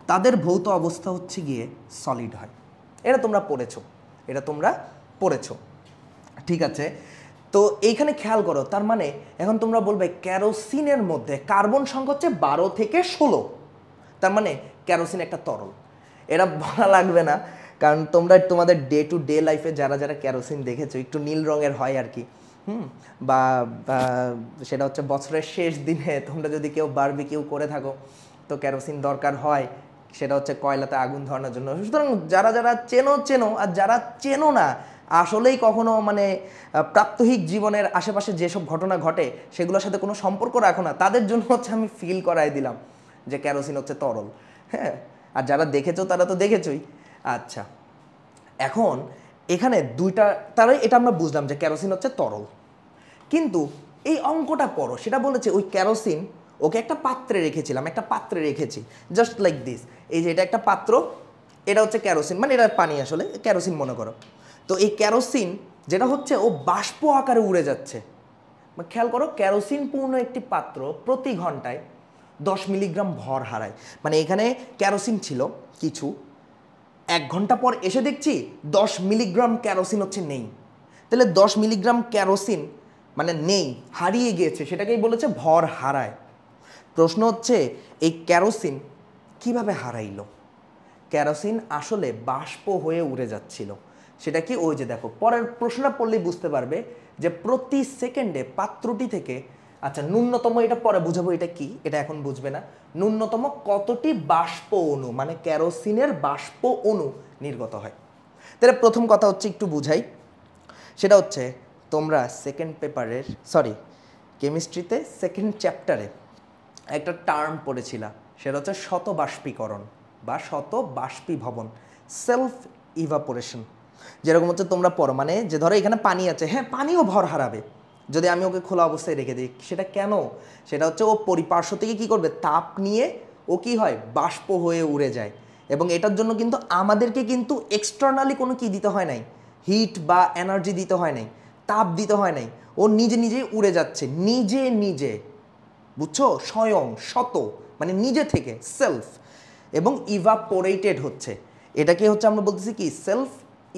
তাদের ভৌত অবস্থা হচ্ছে গিয়ে সলিড হয়। এটা তোমরা পড়েছো, এটা তোমরা পড়েছো, ঠিক আছে। তো এইখানে খেয়াল করো, তার মানে এখন তোমরা বলবে কেরোসিনের মধ্যে কার্বন সংখ্যা হচ্ছে 12 থেকে 16, তার মানে কেরোসিন একটা তরল। এটা বলা লাগবে না, কারণ তোমরা তোমাদের ডে টু ডে লাইফে যারা যারা কেরোসিন দেখেছো একটু নীল রঙের হয় আর কি, বা সেটা হচ্ছে বছরের শেষ দিনে তোমরা যদি কেউ বারবিকিউ করে থাকো তো কেরোসিন দরকার হয়, সেটা হচ্ছে কয়লাতে আগুন ধরানোর জন্য। সুতরাং যারা যারা চেনো চেনো, আর যারা চেনো না আসলেই কখনো মানে প্রাত্যহিক জীবনের আশেপাশে যেসব ঘটনা ঘটে সেগুলোর সাথে কোনো সম্পর্ক রাখো না, তাদের জন্য হচ্ছে আমি ফিল করাই দিলাম যে কেরোসিন হচ্ছে তরল। হ্যাঁ, আর যারা দেখেছো তারা তো দেখেছোই। আচ্ছা এখন এখানে দুইটা, তাহলে এটা আমরা বুঝলাম যে কেরোসিন হচ্ছে তরল। কিন্তু এই অঙ্কটা পড়ো, সেটা বলেছে ওই কেরোসিন ওকে একটা পাত্রে রেখেছিলাম, একটা পাত্রে রেখেছি জাস্ট লাইক দিস, এই যে এটা একটা পাত্র, এটা হচ্ছে কেরোসিন, মানে এটা পানি, আসলে কেরোসিন মনে করো। তো এই কেরোসিন যেটা হচ্ছে ও বাষ্প আকারে উড়ে যাচ্ছে, খেয়াল করো, কেরোসিন পূর্ণ একটি পাত্র প্রতি ঘন্টায় 10 মিলিগ্রাম ভর হারায়। মানে এখানে কেরোসিন ছিল কিছু, 1 ঘন্টা পর এসে দেখছি 10 মিলিগ্রাম কেরোসিন হচ্ছে নেই। তাহলে 10 মিলিগ্রাম কেরোসিন মানে নেই, হারিয়ে গিয়েছে, সেটাকেই বলেছে ভর হারায়। প্রশ্ন হচ্ছে এই কেরোসিন কিভাবে হারাইলো? কেরোসিন আসলে বাষ্প হয়ে উড়ে যাচ্ছিল। সেটা কি, ওই যে দেখো পরের প্রশ্নটা পড়লেই বুঝতে পারবে যে প্রতি সেকেন্ডে পাত্রটি থেকে, আচ্ছা ন্যূনতম এটা পরে বুঝাবো এটা কি, এটা এখন বুঝবে না, ন্যূনতম কতটি বাষ্প অণু মানে কেরোসিনের বাষ্প অণু নির্গত হয়। তাহলে প্রথম কথা হচ্ছে একটু বুঝাই, সেটা হচ্ছে তোমরা সেকেন্ড পেপারের কেমিস্ট্রিতে সেকেন্ড চ্যাপ্টারে একটা টার্ম পড়েছিলা, সেটা হচ্ছে শতবাষ্পীকরণ বা শতবাষ্পীভবন, সেলফ ইভাপোরেশন। যেরকম হচ্ছে তোমরা পড়ো, মানে যে ধরো এখানে পানি আছে, হ্যাঁ পানিও ভর হারাবে যদি আমি ওকে খোলা অবস্থায় রেখে দিই। সেটা কেন? সেটা হচ্ছে ও পরিপার্শ্ব থেকে কী করবে, তাপ নিয়ে ও কী হয়, বাষ্প হয়ে উড়ে যায়। এবং এটার জন্য কিন্তু আমাদেরকে কিন্তু এক্সটার্নালি কোনো কি দিতে হয় নাই, হিট বা এনার্জি দিতে হয় নাই, তাপ দিতে হয় নাই, ও নিজে নিজেই উড়ে যাচ্ছে, নিজে নিজে, বুঝছো, স্বয়ং, শত মানে নিজে থেকে, সেলফ। এবং ইভাপোরেটেড হচ্ছে, এটাকে হচ্ছে আমরা বলতেছি কি, সেলফ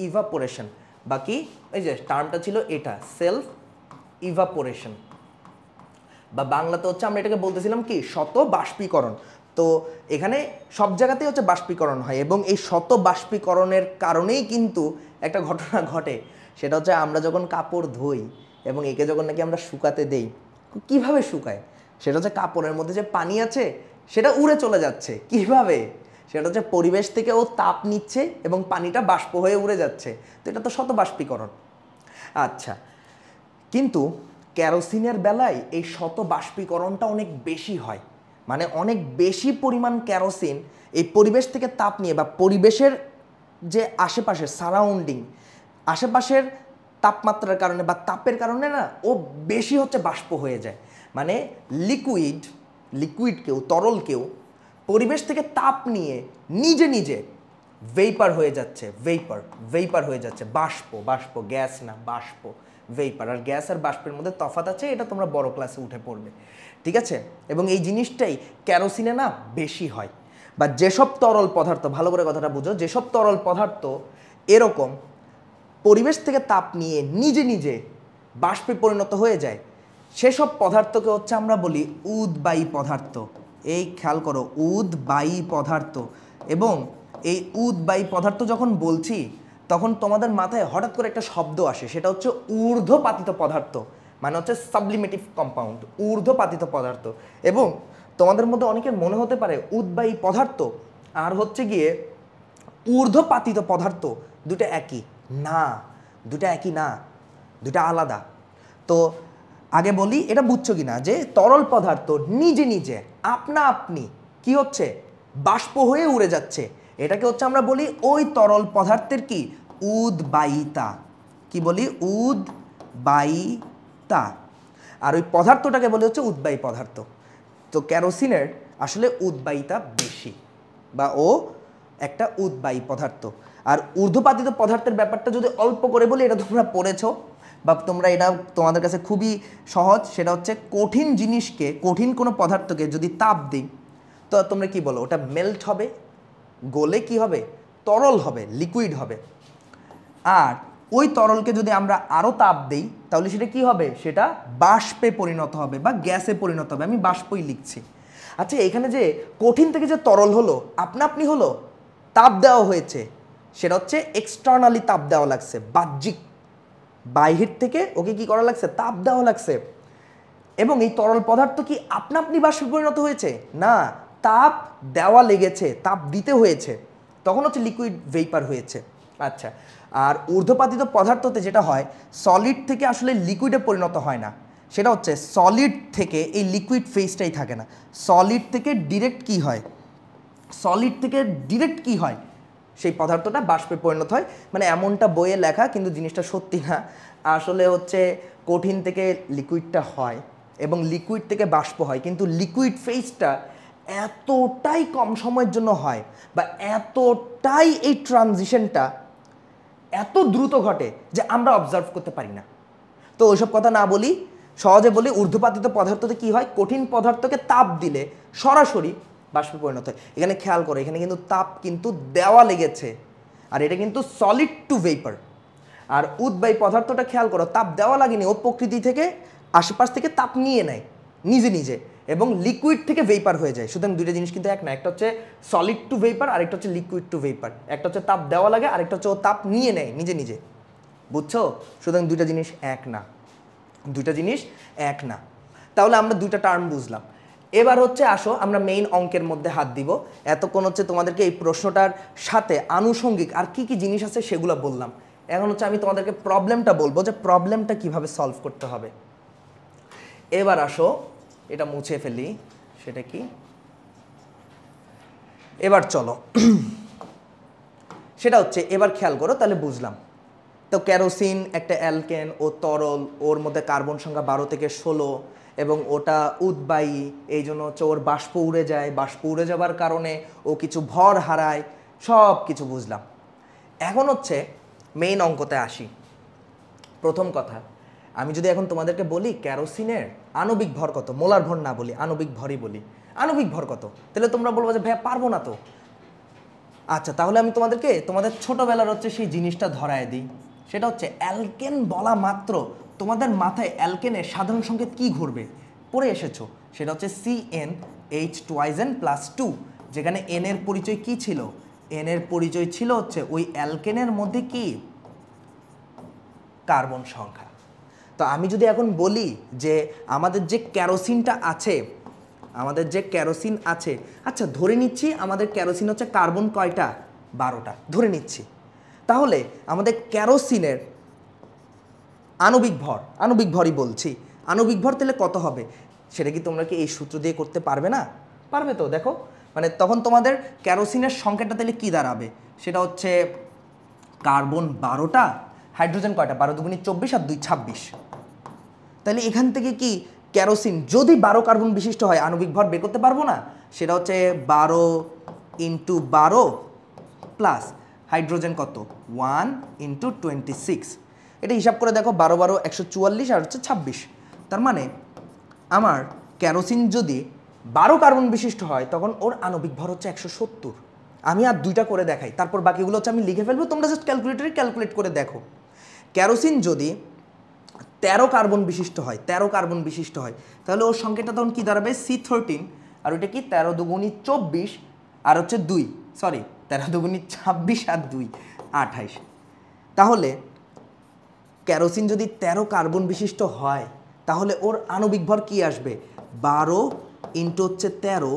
ইভাপোরেশন। বাকি এই যে টার্মটা ছিল এটা, সেলফ ইভাপোরেশন, বা বাংলাতে হচ্ছে আমরা এটাকে বলতেছিলাম কি, শত বাষ্পীকরণ। তো এখানে সব জায়গাতেই হচ্ছে বাষ্পীকরণ হয়, এবং এই শত বাষ্পীকরণের কারণেই কিন্তু একটা ঘটনা ঘটে, সেটা হচ্ছে আমরা যখন কাপড় ধুই এবং একে যখন নাকি আমরা শুকাতে দেই, কিভাবে শুকায়, সেটা হচ্ছে কাপড়ের মধ্যে যে পানি আছে সেটা উড়ে চলে যাচ্ছে। কিভাবে? সেটা হচ্ছে পরিবেশ থেকে ও তাপ নিচ্ছে এবং পানিটা বাষ্প হয়ে উড়ে যাচ্ছে। তো এটা তো শত বাষ্পীকরণ। আচ্ছা, কিন্তু কেরোসিনের বেলায় এই শত বাষ্পীকরণটা অনেক বেশি হয়, মানে অনেক বেশি পরিমাণ কেরোসিন এই পরিবেশ থেকে তাপ নিয়ে, বা পরিবেশের যে আশেপাশের সারাউন্ডিং, আশেপাশের তাপমাত্রার কারণে বা তাপের কারণে না ও বেশি হচ্ছে বাষ্প হয়ে যায়। মানে লিকুইডকেও, তরলকেও পরিবেশ থেকে তাপ নিয়ে নিজে নিজে ভেপার হয়ে যাচ্ছে, ভেপার হয়ে যাচ্ছে, বাষ্প, গ্যাস না, বাষ্প, ভেপার। আর গ্যাস আর বাষ্পের মধ্যে তফাৎ আছে, এটা তোমরা বড় ক্লাসে উঠে পড়বে, ঠিক আছে? এবং এই জিনিসটাই কেরোসিনে না বেশি হয়। বা যেসব তরল পদার্থ, ভালো করে কথাটা বুঝো, যেসব তরল পদার্থ এরকম পরিবেশ থেকে তাপ নিয়ে নিজে নিজে বাষ্পে পরিণত হয়ে যায়, সেসব পদার্থকে হচ্ছে আমরা বলি উদবায়ী পদার্থ। এই খেয়াল করো, উদবায়ী পদার্থ। এবং এই উদবায়ী পদার্থ যখন বলছি তখন তোমাদের মাথায় হঠাৎ করে একটা শব্দ আসে, সেটা হচ্ছে ঊর্ধ্বপাতিত পদার্থ, মানে হচ্ছে সাবলিমেটিভ কম্পাউন্ড, ঊর্ধ্বপাতিত পদার্থ। এবং তোমাদের মধ্যে অনেকের মনে হতে পারে উদবায়ী পদার্থ আর হচ্ছে গিয়ে ঊর্ধ্বপাতিত পদার্থ দুটো একই। না, দুটো একই না, দুটো আলাদা। তো আগে বলি এটা বুঝছো কি না, যে তরল পদার্থ নিজে নিজে আপনা আপনি কি হচ্ছে, বাষ্প হয়ে উড়ে যাচ্ছে, এটাকে হচ্ছে আমরা বলি ওই তরল পদার্থের কি, উদবায়িতা। কি বলি, উদবায়িতা। আর ওই পদার্থটাকে বলি হচ্ছে উদবায়ী পদার্থ। তো কেরোসিনের আসলে উদবায়িতা বেশি, বা ও একটা উদবায়ী পদার্থ। আর ঊর্ধ্বপাতিত পদার্থের ব্যাপারটা যদি অল্প করে বলি, এটা তোমরা পড়েছো বা তোমরা এটা তোমাদের কাছে খুবই সহজ, সেটা হচ্ছে কঠিন জিনিসকে, কঠিন কোনো পদার্থকে যদি তাপ দিই, তো তোমরা কি বলো, ওটা মেল্ট হবে, গলে কি হবে, তরল হবে, লিকুইড হবে। আর ওই তরলকে যদি আমরা আরও তাপ দিই তাহলে সেটা কি হবে, সেটা বাষ্পে পরিণত হবে বা গ্যাসে পরিণত হবে। আমি বাষ্পই লিখছি। আচ্ছা, এখানে যে কঠিন থেকে যে তরল হলো, আপনা আপনি হলো, তাপ দেওয়া হয়েছে, সেটা হচ্ছে এক্সটার্নালি তাপ দেওয়া লাগছে, বাহ্যিক, বাহির থেকে ওকে কি করা লাগছে, তাপ দেওয়া লাগছে। এবং এই তরল পদার্থ কি আপনা আপনি বাষ্পে পরিণত হয়েছে? না, তাপ দেওয়া লেগেছে, তাপ দিতে হয়েছে, তখন হচ্ছে লিকুইড ভেপার হয়েছে। আচ্ছা, আর ঊর্ধ্বপাতিত পদার্থতে যেটা হয়, সলিড থেকে আসলে লিকুইডে পরিণত হয় না, সেটা হচ্ছে সলিড থেকে এই লিকুইড ফেজটাই থাকে না, সলিড থেকে ডিরেক্ট কি হয়, সলিড থেকে ডিরেক্ট কি হয়, সেই পদার্থটা বাষ্পে পরিণত হয়। মানে এমনটা বইয়ে লেখা, কিন্তু জিনিসটা সত্যি না। আসলে হচ্ছে কঠিন থেকে লিকুইডটা হয় এবং লিকুইড থেকে বাষ্প হয়, কিন্তু লিকুইড ফেজটা এতটাই কম সময়ের জন্য হয়, বা এতটাই এই ট্রানজিশনটা এত দ্রুত ঘটে যে আমরা অবজার্ভ করতে পারি না। তো ওইসব কথা না বলি, সহজে বলি, ঊর্ধ্বপাতিত পদার্থতে কি হয়, কঠিন পদার্থকে তাপ দিলে সরাসরি বাষ্পে পরিণত হয়। এখানে খেয়াল করো, এখানে কিন্তু তাপ কিন্তু দেওয়া লেগেছে, আর এটা কিন্তু সলিড টু ভেপার। আর উদবায়ী পদার্থটা খেয়াল করো, তাপ দেওয়া লাগেনি, ও প্রকৃতি থেকে, আশেপাশ থেকে তাপ নিয়ে নেয় নিজে নিজে, এবং লিকুইড থেকে ভেপার হয়ে যায়। সুতরাং দুইটা জিনিস কিন্তু এক না, একটা হচ্ছে সলিড টু ভেপার, আরেকটা হচ্ছে লিকুইড টু ভেপার। একটা হচ্ছে তাপ দেওয়া লাগে, আরেকটা হচ্ছে ও তাপ নিয়ে নেয় নিজে নিজে, বুঝছো? সুতরাং দুইটা জিনিস এক না, দুইটা জিনিস এক না। তাহলে আমরা দুইটা টার্ম বুঝলাম। এবার হচ্ছে আসো আমরা মেইন অঙ্কের মধ্যে হাত দিব। এতক্ষণ হচ্ছে তোমাদেরকে এই প্রশ্নটার সাথে আনুষঙ্গিক আর কি কি জিনিস আছে সেগুলো বললাম। এখন হচ্ছে আমি তোমাদেরকে প্রবলেমটা বলবো যে প্রবলেমটা কিভাবে সলভ করতে হবে। এবার আসো এটা মুছে ফেলি, সেটা কি, এবার চলো সেটা হচ্ছে, এবার খেয়াল করো তাহলে বুঝলাম। তো কেরোসিন একটা অ্যালকেন, ও তরল, ওর মধ্যে কার্বন সংখ্যা 12 থেকে 16 এবং ওটা উদ্বায়ী, এই জন্য হচ্ছে ওর বাষ্প উড়ে যায়, বাষ্প উড়ে যাবার কারণে ও কিছু ভর হারায়, সব কিছু বুঝলাম। এখন হচ্ছে মেইন অঙ্কতে আসি। প্রথম কথা, আমি যদি এখন তোমাদেরকে বলি কেরোসিনের আণবিক ভর কত, মোলার ভর না বলি, আণবিক ভরই বলি, আণবিক ভর কত, তাহলে তোমরা বলবো যে ভাইয়া পারবো না তো। আচ্ছা, তাহলে আমি তোমাদেরকে তোমাদের ছোটবেলার হচ্ছে সেই জিনিসটা ধরায় দিই। সেটা হচ্ছে অ্যালকেন বলা মাত্র তোমাদের মাথায় অ্যালকেনের সাধারণ সংকেত কি ঘুরবে, পড়ে এসেছো, সেটা হচ্ছে CnH2n+2, যেখানে n এর পরিচয় কি ছিল, n এর পরিচয় ছিল হচ্ছে ওই অ্যালকেনের মধ্যে কি কার্বন সংখ্যা। তো আমি যদি এখন বলি যে আমাদের যে কেরোসিনটা আছে, আমাদের যে কেরোসিন আছে, আচ্ছা ধরে নিচ্ছি আমাদের কেরোসিন হচ্ছে কার্বন কয়টা, 12টা ধরে নিচ্ছি, তাহলে আমাদের কেরোসিনের আণবিক ভর, আণবিক ভরই বলছি, আণবিক ভর তাহলে কত হবে, সেটা কি তোমরা কি এই সূত্র দিয়ে করতে পারবে না? পারবে তো। দেখো মানে তখন তোমাদের কেরোসিনের সংখ্যাটা তাহলে কি দাঁড়াবে, সেটা হচ্ছে কার্বন 12টা, হাইড্রোজেন কয়টা, 12 দুগুণী 24 আর 2 26। তাহলে এখান থেকে কি কেরোসিন যদি 12 কার্বন বিশিষ্ট হয় আণবিক ভর বের করতে পারবো না? সেটা হচ্ছে 12 × 12 প্লাস হাইড্রোজেন কত 1 × 26। এটা হিসাব করে দেখো, 12 12 144 আর হচ্ছে 26। তার মানে আমার কেরোসিন যদি 12 কার্বন বিশিষ্ট হয় তখন ওর আণবিক ভর হচ্ছে 170। আমি আর দুইটা করে দেখাই, তারপর বাকিগুলো হচ্ছে আমি লিখে ফেলবো, তোমরা জাস্ট ক্যালকুলেটরে ক্যালকুলেট করে দেখো। কেরোসিন যদি 13 কার্বন বিশিষ্ট হয়, 13 কার্বন বিশিষ্ট হয়, তাহলে ওর সংখ্যাটা তখন কি দাঁড়াবে C13, আর ওইটা কি 13 দুগুণী 24 আর হচ্ছে 2, সরি 13 দুগুণী 26 আর 2 28। তাহলে কেরোসিন যদি 13 কার্বন বিশিষ্ট হয় তাহলে ওর আণবিক ভর কি আসবে, 12 × হচ্ছে 13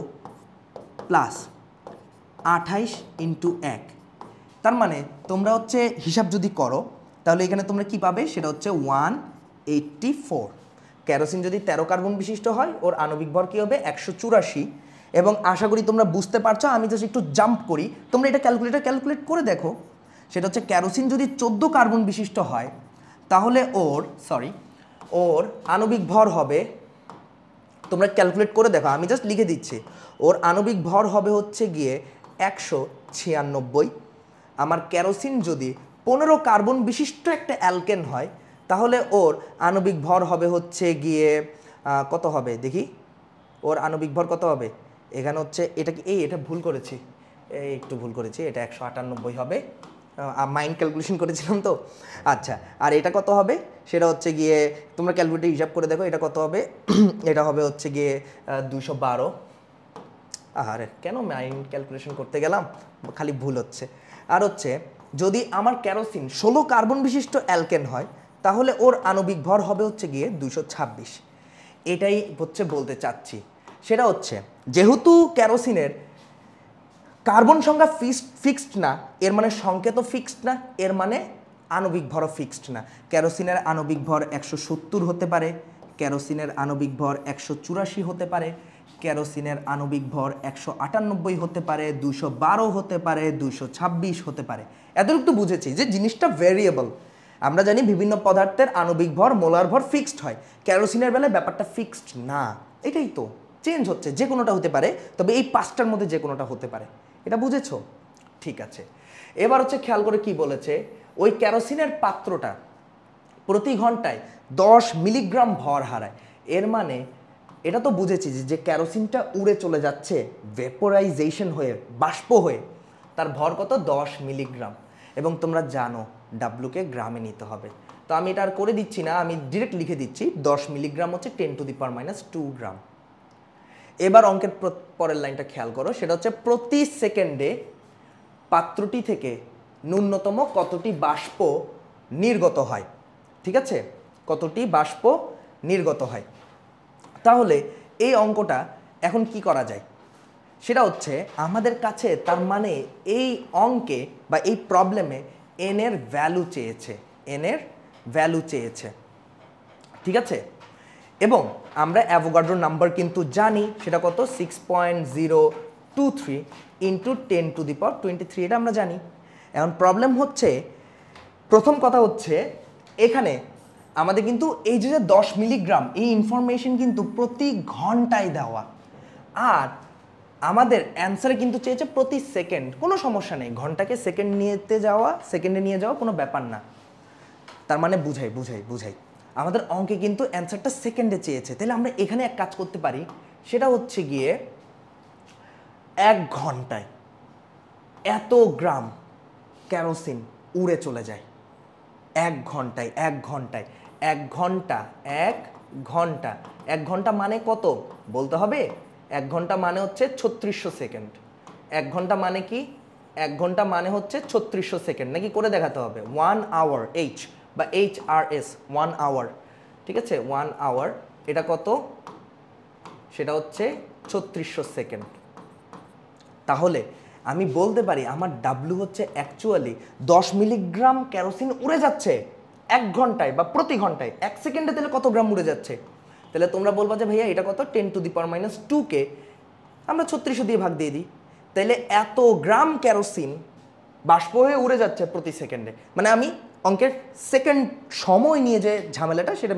প্লাস 28 × 1। তার মানে তোমরা হচ্ছে হিসাব যদি করো তাহলে এখানে তোমরা কি পাবে, সেটা হচ্ছে 184। কেরোসিন যদি 13 কার্বন বিশিষ্ট হয় ওর আণবিক ভর কী হবে, 184। এবং আশা করি তোমরা বুঝতে পারছো, আমি জাস্ট একটু জাম্প করি, তোমরা এটা ক্যালকুলেট করে দেখো। সেটা হচ্ছে কেরোসিন যদি 14 কার্বন বিশিষ্ট হয় তাহলে ওর আণবিক ভর হবে, তোমরা ক্যালকুলেট করে দেখো, আমি জাস্ট লিখে দিচ্ছি, ওর আণবিক ভর হবে হচ্ছে গিয়ে 196। আমার কেরোসিন যদি 15 কার্বন বিশিষ্ট একটা অ্যালকেন হয় তাহলে ওর আণবিক ভর হবে হচ্ছে গিয়ে কত হবে দেখি, ওর আণবিক ভর কত হবে, এখানে হচ্ছে এটা কি এটা ভুল করেছি, একটু ভুল করেছি, এটা 198 হবে, মাইন্ড ক্যালকুলেশন করেছিলাম তো। আচ্ছা, আর এটা কত হবে, সেটা হচ্ছে গিয়ে তোমরা ক্যালকুলেটর হিসাব করে দেখো, এটা কত হবে, এটা হবে হচ্ছে গিয়ে 212। আরে কেন মাইন্ড ক্যালকুলেশন করতে গেলাম, খালি ভুল হচ্ছে। আর হচ্ছে যদি আমার কেরোসিন 16 কার্বন বিশিষ্ট অ্যালকেন হয় তাহলে ওর আণবিক ভর হবে হচ্ছে গিয়ে 226। এটাই হচ্ছে বলতে চাচ্ছি, সেটা হচ্ছে যেহেতু কেরোসিনের কার্বন সংখ্যা ফিক্সড না, এর মানে সংকেতও ফিক্সড না, এর মানে আণবিক ভরও ফিক্সড না। কেরোসিনের আণবিক ভর 170 হতে পারে, কেরোসিনের আণবিক ভর 184 হতে পারে, কেরোসিনের আণবিক ভর 198 হতে পারে, 212 হতে পারে, 226 হতে পারে। এতটুকু তো বুঝেছি যে জিনিসটা ভেরিয়েবল। আমরা জানি বিভিন্ন পদার্থের আণবিক ভর মোলার ভর ফিক্সড হয়, কেরোসিনের বেলায় ব্যাপারটা ফিক্সড না, এটাই তো চেঞ্জ হচ্ছে, যে কোনোটা হতে পারে, তবে এই 5টার মধ্যে যে কোনোটা হতে পারে। এটা বুঝেছো? ঠিক আছে, এবার হচ্ছে খেয়াল করে কি বলেছে, ওই কেরোসিনের পাত্রটা প্রতি ঘন্টায় 10 মিলিগ্রাম ভর হারায়। এর মানে এটা তো বুঝেছি যে কেরোসিনটা উড়ে চলে যাচ্ছে ভেপোরাইজেশন হয়ে, বাষ্প হয়ে, তার ভর কত 10 মিলিগ্রাম। এবং তোমরা জানো ডাব্লুকে গ্রামে নিতে হবে, তো আমি এটা আর করে দিচ্ছি না, আমি ডিরেক্ট লিখে দিচ্ছি 10 মিলিগ্রাম হচ্ছে 10⁻² গ্রাম। এবার অঙ্কের পরের লাইনটা খেয়াল করো, সেটা হচ্ছে প্রতি সেকেন্ডে পাত্রটি থেকে ন্যূনতম কতটি বাষ্প নির্গত হয়। ঠিক আছে, কতটি বাষ্প নির্গত হয়। তাহলে এই অঙ্কটা এখন কি করা যায়, সেটা হচ্ছে আমাদের কাছে তার মানে এই অঙ্কে বা এই প্রবলেমে এন এর ভ্যালু চেয়েছে, এন এর ভ্যালু চেয়েছে। ঠিক আছে, এবং আমরা অ্যাভোগাড্রো নাম্বার কিন্তু জানি, সেটা কত 6.023 ইন্টু 10⁻23, এটা আমরা জানি। এখন প্রবলেম হচ্ছে, প্রথম কথা হচ্ছে এখানে আমাদের কিন্তু এই যে 10 মিলিগ্রাম এই ইনফরমেশন কিন্তু প্রতি ঘন্টায় দেওয়া, আর আমাদের অ্যান্সারে কিন্তু চেয়েছে প্রতি সেকেন্ড। কোনো সমস্যা নেই, ঘন্টাকে সেকেন্ডে নিয়ে যাওয়া কোনো ব্যাপার না। তার মানে বুঝাই আমাদের অঙ্কে কিন্তু অ্যান্সারটা সেকেন্ডে চেয়েছে। তাহলে আমরা এখানে এক কাজ করতে পারি, সেটা হচ্ছে গিয়ে 1 ঘন্টায় এত গ্রাম কেরোসিন উড়ে চলে যায়। 1 ঘন্টায় 1 ঘন্টা মানে কত বলতে হবে? 1 ঘন্টা মানে হচ্ছে 3600 সেকেন্ড। 1 ঘন্টা মানে কি? 1 ঘন্টা মানে হচ্ছে 3600 সেকেন্ড, নাকি করে দেখাতে হবে? 1 আওয়ার, এইচ বা HRS 1 আওয়ার। ঠিক আছে, 1 আওয়ার এটা কত? সেটা হচ্ছে 3600 সেকেন্ড। তাহলে আমি বলতে পারি আমার ডাব্লু হচ্ছে অ্যাকচুয়ালি 10 মিলিগ্রাম কেরোসিন উড়ে যাচ্ছে 1 ঘন্টায় বা প্রতি ঘন্টায়। 1 সেকেন্ডে তাহলে কত গ্রাম উড়ে যাচ্ছে? তাহলে তোমরা বলবা যে ভাইয়া এটা কত? 10⁻²কে আমরা 3600 দিয়ে ভাগ দিয়ে দিই। তাহলে এত গ্রাম কেরোসিন বাষ্প হয়ে উড়ে যাচ্ছে প্রতি সেকেন্ডে। মানে আমি অঙ্কের সেকেন্ড সময় নিয়ে যে ঝামেলাটা সেটা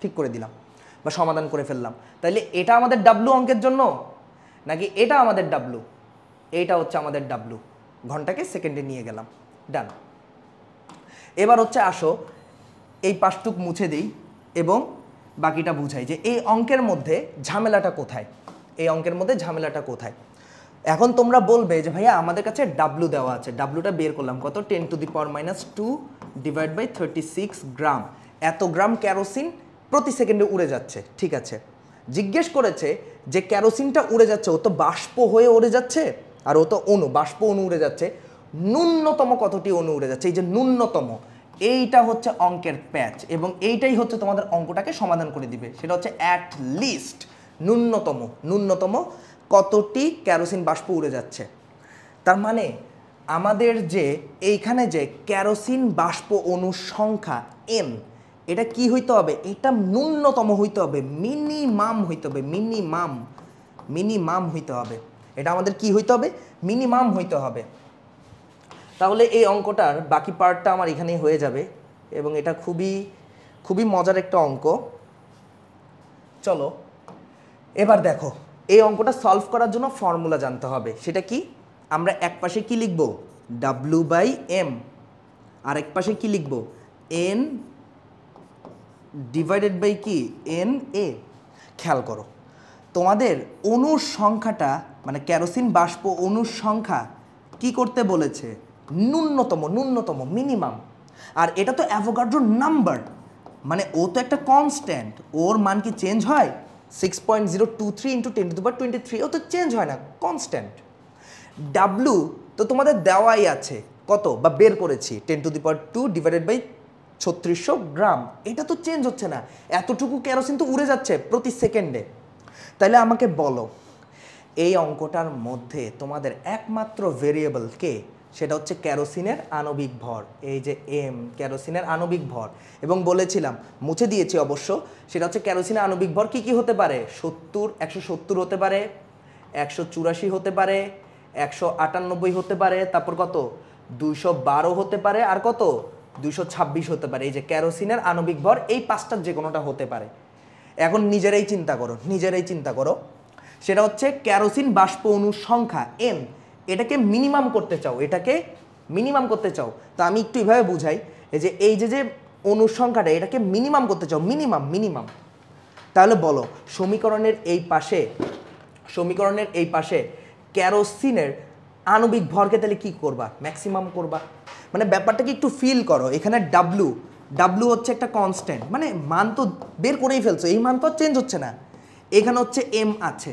ঠিক করে দিলাম বা সমাধান করে ফেললাম। তাহলে এটা আমাদের ডাব্লু অঙ্কের জন্য, নাকি এটা আমাদের ডাব্লু? এইটা হচ্ছে আমাদের ডাব্লু, ঘন্টাকে সেকেন্ডে নিয়ে গেলাম। ডান। এবার হচ্ছে আসো এই পাশটুক মুছে দিই এবং বাকিটা বুঝাই যে এই অঙ্কের মধ্যে ঝামেলাটা কোথায়। এখন তোমরা বলবে যে ভাইয়া আমাদের কাছে ডাব্লু দেওয়া আছে, ডাব্লুটা বের করলাম কত? 10⁻² ডিভাইড বাই 36 গ্রাম। এত গ্রাম কেরোসিন প্রতি সেকেন্ডে উড়ে যাচ্ছে। ঠিক আছে, জিজ্ঞেস করেছে যে কেরোসিনটা উড়ে যাচ্ছে, ও তো বাষ্প হয়ে উড়ে যাচ্ছে, আর ও তো বাষ্প অণু উড়ে যাচ্ছে। ন্যূনতম কতটি অণু উড়ে যাচ্ছে? এই যে ন্যূনতম, এইটা হচ্ছে অঙ্কের প্যাচ, এবং এইটাই হচ্ছে তোমাদের অঙ্কটাকে সমাধান করে দিবে। সেটা হচ্ছে অ্যাট লিস্ট ন্যূনতম কতটি কেরোসিন বাষ্প উড়ে যাচ্ছে। তার মানে আমাদের যে এইখানে যে কেরোসিন বাষ্প অণুর সংখ্যা এন, এটা কি হইতে হবে? এটা ন্যূনতম হইতে হবে, মিনিমাম হইতে হবে। এটা আমাদের কি হইতে হবে? মিনিমাম হইতে হবে। তাহলে এই অঙ্কটার বাকি পার্টটা আমার এখানেই হয়ে যাবে, এবং এটা খুবই মজার একটা অঙ্ক। চলো এবার দেখো, এই অঙ্কটা সলভ করার জন্য ফর্মুলা জানতে হবে। সেটা কি? আমরা এক পাশে কি লিখব? W/m, আর এক পাশে কি লিখব? N ডিভাইডেড বাই কি? Na। খেয়াল করো, তোমাদের অণুর সংখ্যাটা মানে কেরোসিন বাষ্প অণুর সংখ্যা কি করতে বলেছে? ন্যূনতম মিনিমাম। আর এটা তো অ্যাভোগাড্রো নাম্বার, মানে ও তো একটা কনস্ট্যান্ট, ওর মান কি চেঞ্জ হয়? 6.023 ইন্টু 10⁻23, ও তো চেঞ্জ হয় না, কনস্ট্যান্ট। ডাব্লু তো তোমাদের দেওয়াই আছে কত, বা বের করেছি 10⁻² ডিভাইডেড বাই 3600 গ্রাম। এটা তো চেঞ্জ হচ্ছে না, এতটুকু কেরোসিন তো উড়ে যাচ্ছে প্রতি সেকেন্ডে। তাহলে আমাকে বলো, এই অঙ্কটার মধ্যে তোমাদের একমাত্র ভেরিয়েবল কে? সেটা হচ্ছে কেরোসিনের আণবিক ভর। এই যে এম, কেরোসিনের আণবিক ভর। এবং বলেছিলাম, মুছে দিয়েছি অবশ্য, সেটা হচ্ছে কেরোসিনের আণবিক ভর কি হতে পারে? 170 হতে পারে, 184 হতে পারে, 198 হতে পারে, তারপর কত 212 হতে পারে, আর কত 226 হতে পারে। এই যে কেরোসিনের আণবিক ভর এই পাঁচটার যে কোনোটা হতে পারে। এখন নিজেরাই চিন্তা করো, সেটা হচ্ছে কেরোসিন বাষ্প অণুর সংখ্যা এন, এটাকে মিনিমাম করতে চাও। তো আমি একটু এভাবে বুঝাই, এই যে অণুর সংখ্যাটা এটাকে মিনিমাম করতে চাও, মিনিমাম। তাহলে বলো, সমীকরণের এই পাশে কেরোসিনের আণবিক ভরকে তাহলে কি করবা? ম্যাক্সিমাম করবা। মানে ব্যাপারটাকে একটু ফিল করো। এখানে ডাব্লু হচ্ছে একটা কনস্ট্যান্ট, মানে মান তো বের করেই ফেলছো, এই মান তো চেঞ্জ হচ্ছে না। এখানে হচ্ছে এম আছে,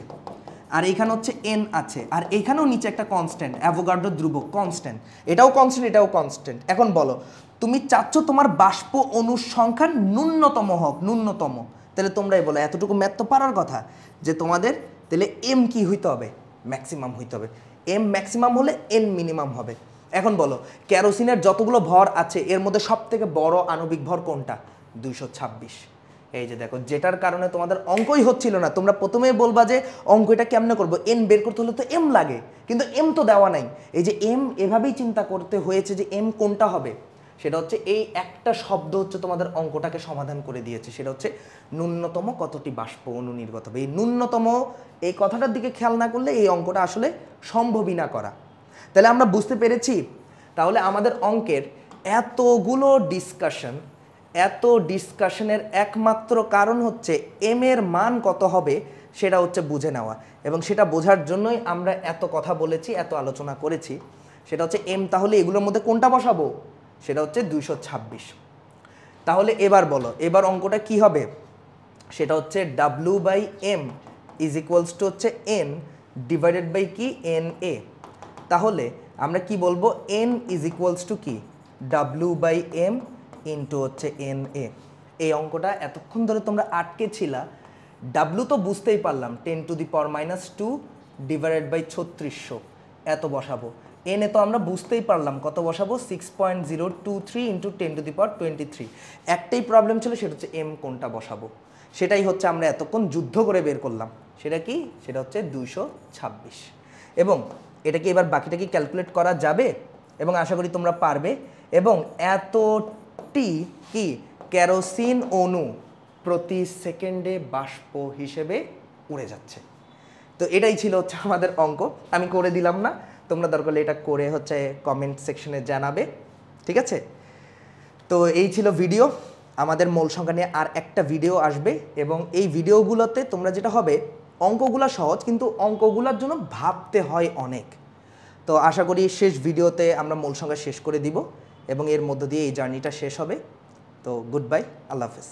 আর এখানে হচ্ছে এন আছে, আর এখানেও নিচে একটা কনস্ট্যান্ট, অ্যাভোগাড্রো ধ্রুবক কনস্ট্যান্ট, এটাও কনস্ট্যান্ট এটাও কনস্ট্যান্ট। এখন বলো তুমি চাচ্ছ তোমার বাষ্প অণুর সংখ্যা ন্যূনতম হোক, ন্যূনতম, তাহলে তোমরাই বলো এতটুকু ম্যাথ তো পারার কথা যে তোমাদের, তাহলে এম কি হইতে হবে, ম্যাক্সিমাম হইতে হবে। এম ম্যাক্সিমাম হলে এন মিনিমাম হবে। এখন বলো কেরোসিনের যতগুলো ভর আছে এর মধ্যে সব থেকে বড় আণবিক ভর কোনটা, 226। এই যে দেখো, যেটার কারণে তোমাদের অঙ্কই হচ্ছিল না, তোমরা প্রথমেই বলবা যে অঙ্ক এটা কেমনে করবো, এন বের করতে হলে তো এম লাগে, কিন্তু এম তো দেওয়া নাই। এই যে এম এভাবেই চিন্তা করতে হয়েছে যে এম কোনটা হবে, সেটা হচ্ছে এই একটা শব্দ হচ্ছে তোমাদের অঙ্কটাকে সমাধান করে দিয়েছে, সেটা হচ্ছে ন্যূনতম কতটি বাষ্প অণু নির্গত হবে। এই ন্যূনতম এই কথাটার দিকে খেয়াল না করলে এই অঙ্কটা আসলে সম্ভবই না করা। তাহলে আমরা বুঝতে পেরেছি, তাহলে আমাদের অঙ্কের এতগুলো ডিসকাশনের একমাত্র কারণ হচ্ছে এম এর মান কত হবে সেটা হচ্ছে বুঝে নেওয়া, এবং সেটা বোঝার জন্যই আমরা এত কথা বলেছি, এত আলোচনা করেছি। সেটা হচ্ছে এম, তাহলে এগুলোর মধ্যে কোনটা বসাবো, সেটা হচ্ছে 226। তাহলে এবার বলো, এবার অঙ্কটা কি হবে, সেটা হচ্ছে W/M ইজ ইকুয়ালস টু হচ্ছে N ডিভাইডেড বাই কি NA। তাহলে আমরা কি বলবো, N ইজ ইকুয়ালস টু কি W/M ইন্টু হচ্ছে NA। এই অঙ্কটা এতক্ষণ ধরে তোমরা আটকে ছিলা, W তো বুঝতেই পারলাম 10⁻² ডিভাইডেড বাই 3600 এত বসাবো। এনে তো আমরা বুঝতেই পারলাম কত বসাবো, 6.023 ইন্টু 10⁻23। একটাই প্রবলেম ছিল, সেটা হচ্ছে এম কোনটা বসাবো, সেটাই হচ্ছে আমরা এতক্ষণ যুদ্ধ করে বের করলাম। সেটা কি, সেটা হচ্ছে 226। এবং এটা কি এবার বাকিটা কি ক্যালকুলেট করা যাবে, এবং আশা করি তোমরা পারবে। এবং এতটি কি কেরোসিন অণু প্রতি সেকেন্ডে বাষ্প হিসেবে উড়ে যাচ্ছে। তো এটাই ছিল হচ্ছে আমাদের অঙ্ক, আমি করে দিলাম না, তোমরা দরকার এটা করে হচ্ছে কমেন্ট সেকশনে জানাবে, ঠিক আছে। তো এই ছিল ভিডিও, আমাদের মোল সংখ্যা নিয়ে আর একটা ভিডিও আসবে, এবং এই ভিডিওগুলোতে তোমরা যেটা হবে, অঙ্কগুলো সহজ কিন্তু অঙ্কগুলোর জন্য ভাবতে হয় অনেক। তো আশা করি শেষ ভিডিওতে আমরা মোল সংখ্যা শেষ করে দিব, এবং এর মধ্য দিয়ে এই জার্নিটা শেষ হবে। তো গুড বাই, আল্লাহ হাফেজ।